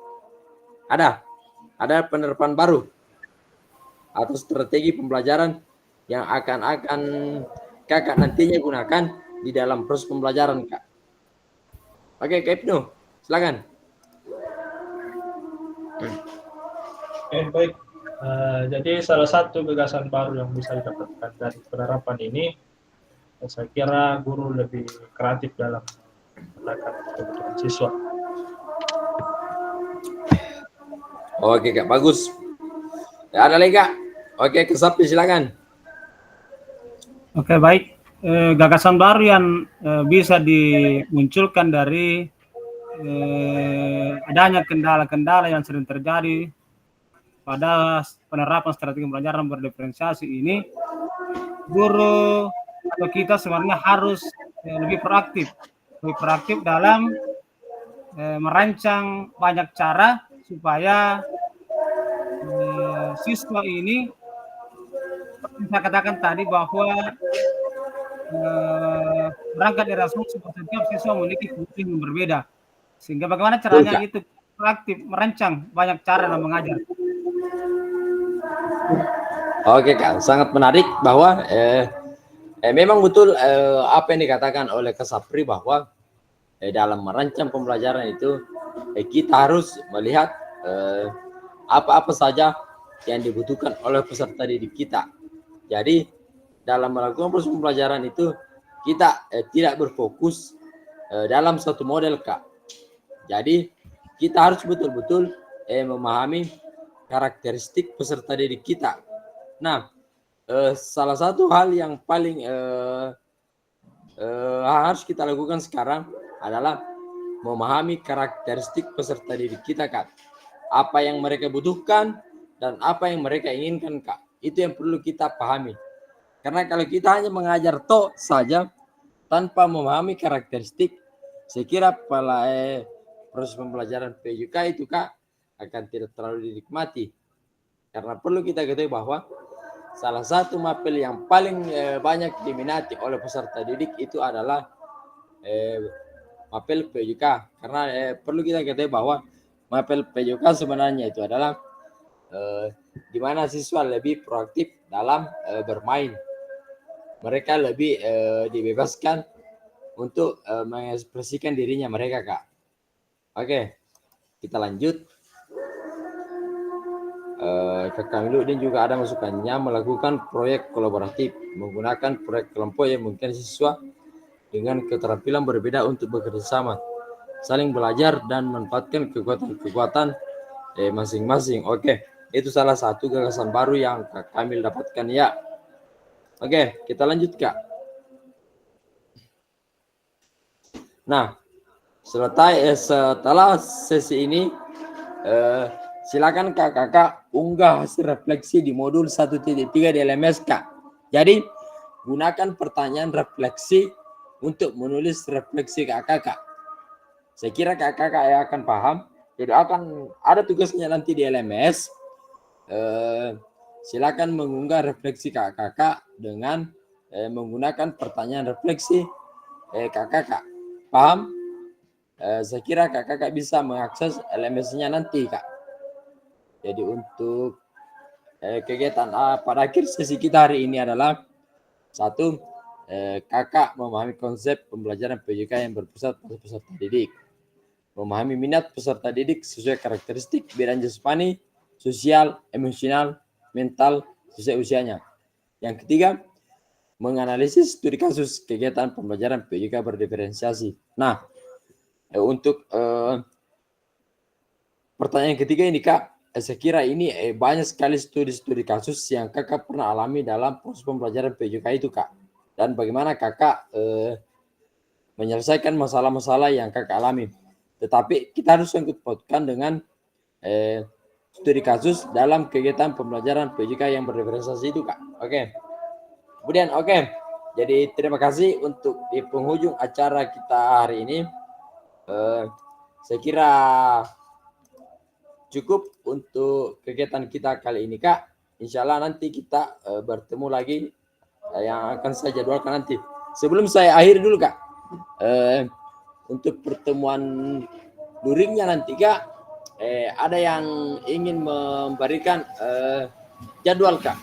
Ada penerapan baru atau strategi pembelajaran yang akan Kakak nantinya gunakan di dalam proses pembelajaran Kak? Oke Kak Ibnu, silakan. Baik. Jadi salah satu gagasan baru yang bisa didapatkan dari penerapan ini, saya kira guru lebih kreatif dalam menggunakan kebutuhan siswa. Oke Kak, bagus. Ada lagi Kak? Oke, ke Sapri silakan. Oke, baik. Gagasan baru yang bisa dimunculkan dari adanya kendala-kendala yang sering terjadi pada penerapan strategi pembelajaran berdiferensiasi ini, guru atau kita sebenarnya harus lebih proaktif dalam merancang banyak cara supaya siswa ini, saya katakan tadi bahwa berangkat dari asumsi setiap siswa memiliki kebutuhan yang berbeda, sehingga bagaimana caranya itu proaktif merancang banyak cara dalam mengajar. Oke Kak, sangat menarik bahwa memang betul apa yang dikatakan oleh Kak Sapri bahwa dalam merancang pembelajaran itu kita harus melihat apa-apa saja yang dibutuhkan oleh peserta didik kita. Jadi dalam melakukan proses pembelajaran itu kita tidak berfokus dalam satu model Kak. Jadi kita harus betul-betul memahami karakteristik peserta didik kita. Nah, salah satu hal yang paling harus kita lakukan sekarang adalah memahami karakteristik peserta didik kita Kak. Apa yang mereka butuhkan dan apa yang mereka inginkan Kak. Itu yang perlu kita pahami. Karena kalau kita hanya mengajar toh saja tanpa memahami karakteristik, saya kira proses pembelajaran PJK itu Kak akan tidak terlalu dinikmati. Karena perlu kita ketahui bahwa salah satu mapel yang paling banyak diminati oleh peserta didik itu adalah mapel PJK. Karena perlu kita ketahui bahwa mapel PJK sebenarnya itu adalah di mana siswa lebih proaktif dalam bermain. Mereka lebih dibebaskan untuk mengekspresikan dirinya mereka Kak. Oke, kita lanjut. Kakak Miludin juga ada masukannya melakukan proyek kolaboratif menggunakan proyek kelompok yang mungkin siswa dengan keterampilan berbeda untuk bekerja sama. saling belajar dan manfaatkan kekuatan-kekuatan masing-masing. Oke, itu salah satu gagasan baru yang Kak Kamil dapatkan ya. Oke, kita lanjut Kak. Nah, setelah sesi ini, silakan kakak unggah hasil refleksi di modul 1.3 di LMS Kak. Jadi, gunakan pertanyaan refleksi untuk menulis refleksi kakak. Saya kira kakak yang akan paham. Jadi akan ada tugasnya nanti di LMS. Silakan mengunggah refleksi kakak dengan menggunakan pertanyaan refleksi kakak. Paham? Saya kira kakak bisa mengakses LMS-nya nanti Kak. Jadi untuk kegiatan pada akhir sesi kita hari ini adalah satu, kakak memahami konsep pembelajaran PJK yang berpusat pada peserta didik. Memahami minat peserta didik sesuai karakteristik bidang jasmani, sosial, emosional, mental sesuai usianya. Yang ketiga, menganalisis studi kasus kegiatan pembelajaran PJK berdiferensiasi. Nah, untuk pertanyaan ketiga ini Kak, saya kira ini banyak sekali studi kasus yang kakak pernah alami dalam proses pembelajaran PJK itu Kak. Dan bagaimana kakak menyelesaikan masalah-masalah yang kakak alami. Tetapi kita harus sangkut pautkan dengan studi kasus dalam kegiatan pembelajaran PJK yang berdiferensiasi itu Kak. Oke. Kemudian jadi terima kasih untuk di penghujung acara kita hari ini. Saya kira cukup untuk kegiatan kita kali ini Kak. Insya Allah nanti kita bertemu lagi yang akan saya jadwalkan nanti. Sebelum saya akhiri dulu Kak, untuk pertemuan luringnya nanti Kak, ada yang ingin memberikan jadwal Kak.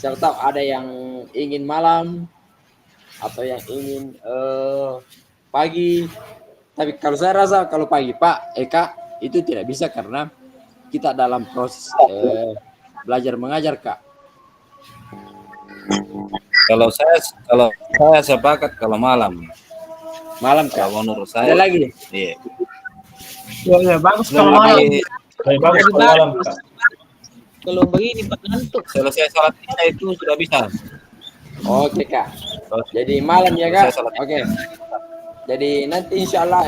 Saya tahu ada yang ingin malam atau yang ingin pagi. Tapi kalau saya rasa kalau pagi Pak Eka itu tidak bisa karena kita dalam proses belajar mengajar Kak. Kalau saya sepakat kalau malam Kak. Kalau menurut saya. Ada lagi? Iya. Ya, bagus kalau malam. Lebih bagus kalau malam Kak. Kalau begini Pak ngantuk. Selesai salat isya itu sudah bisa. Oke Kak. Jadi malam ya Kak. Oke. Jadi nanti insya Allah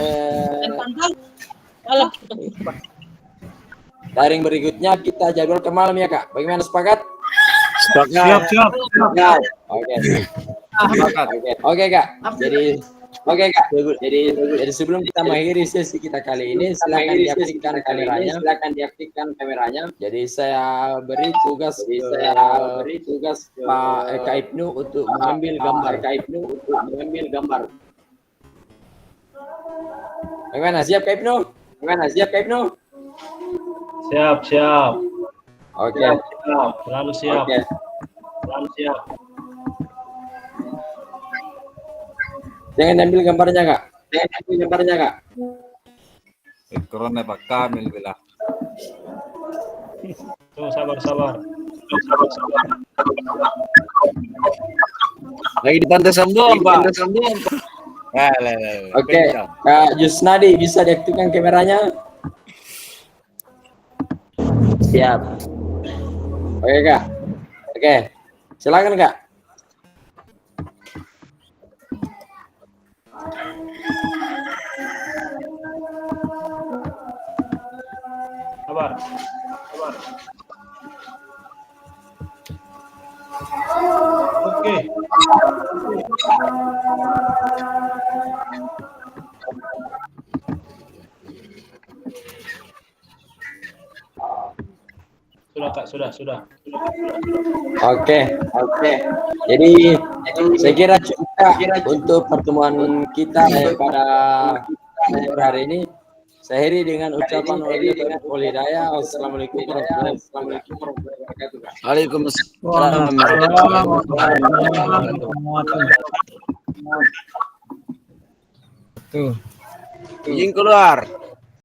daring berikutnya kita jadwal ke malam ya Kak. Bagaimana, sepakat? Siap. Oke Kak. Jadi sebelum kita mengakhiri sesi kita kali ini, silakan diaktifkan kameranya. Jadi saya beri tugas Pak Eka Ibnu untuk mengambil gambar. Bagaimana, siap Kak Ibnu? Siap. Oke. Selalu siap. Jangan ambil gambarnya Kak. Corona Pak Kamil bilang. Tuh, sabar. Lagi di Pantai Sambung Pak. Oke, Kak Jusnadi bisa diaktifkan kameranya? Siap. Oke Kak. Oke, silakan Kak. Sabar. Oke. Sudah Kak, sudah. Oke. Jadi saya kira cukup untuk pertemuan kita pada hari ini. Saya akhiri dengan ucapan walhidayah. Wassalamualaikum warahmatullahi wabarakatuh. Waalaikumsalam. Tuh. Izin keluar.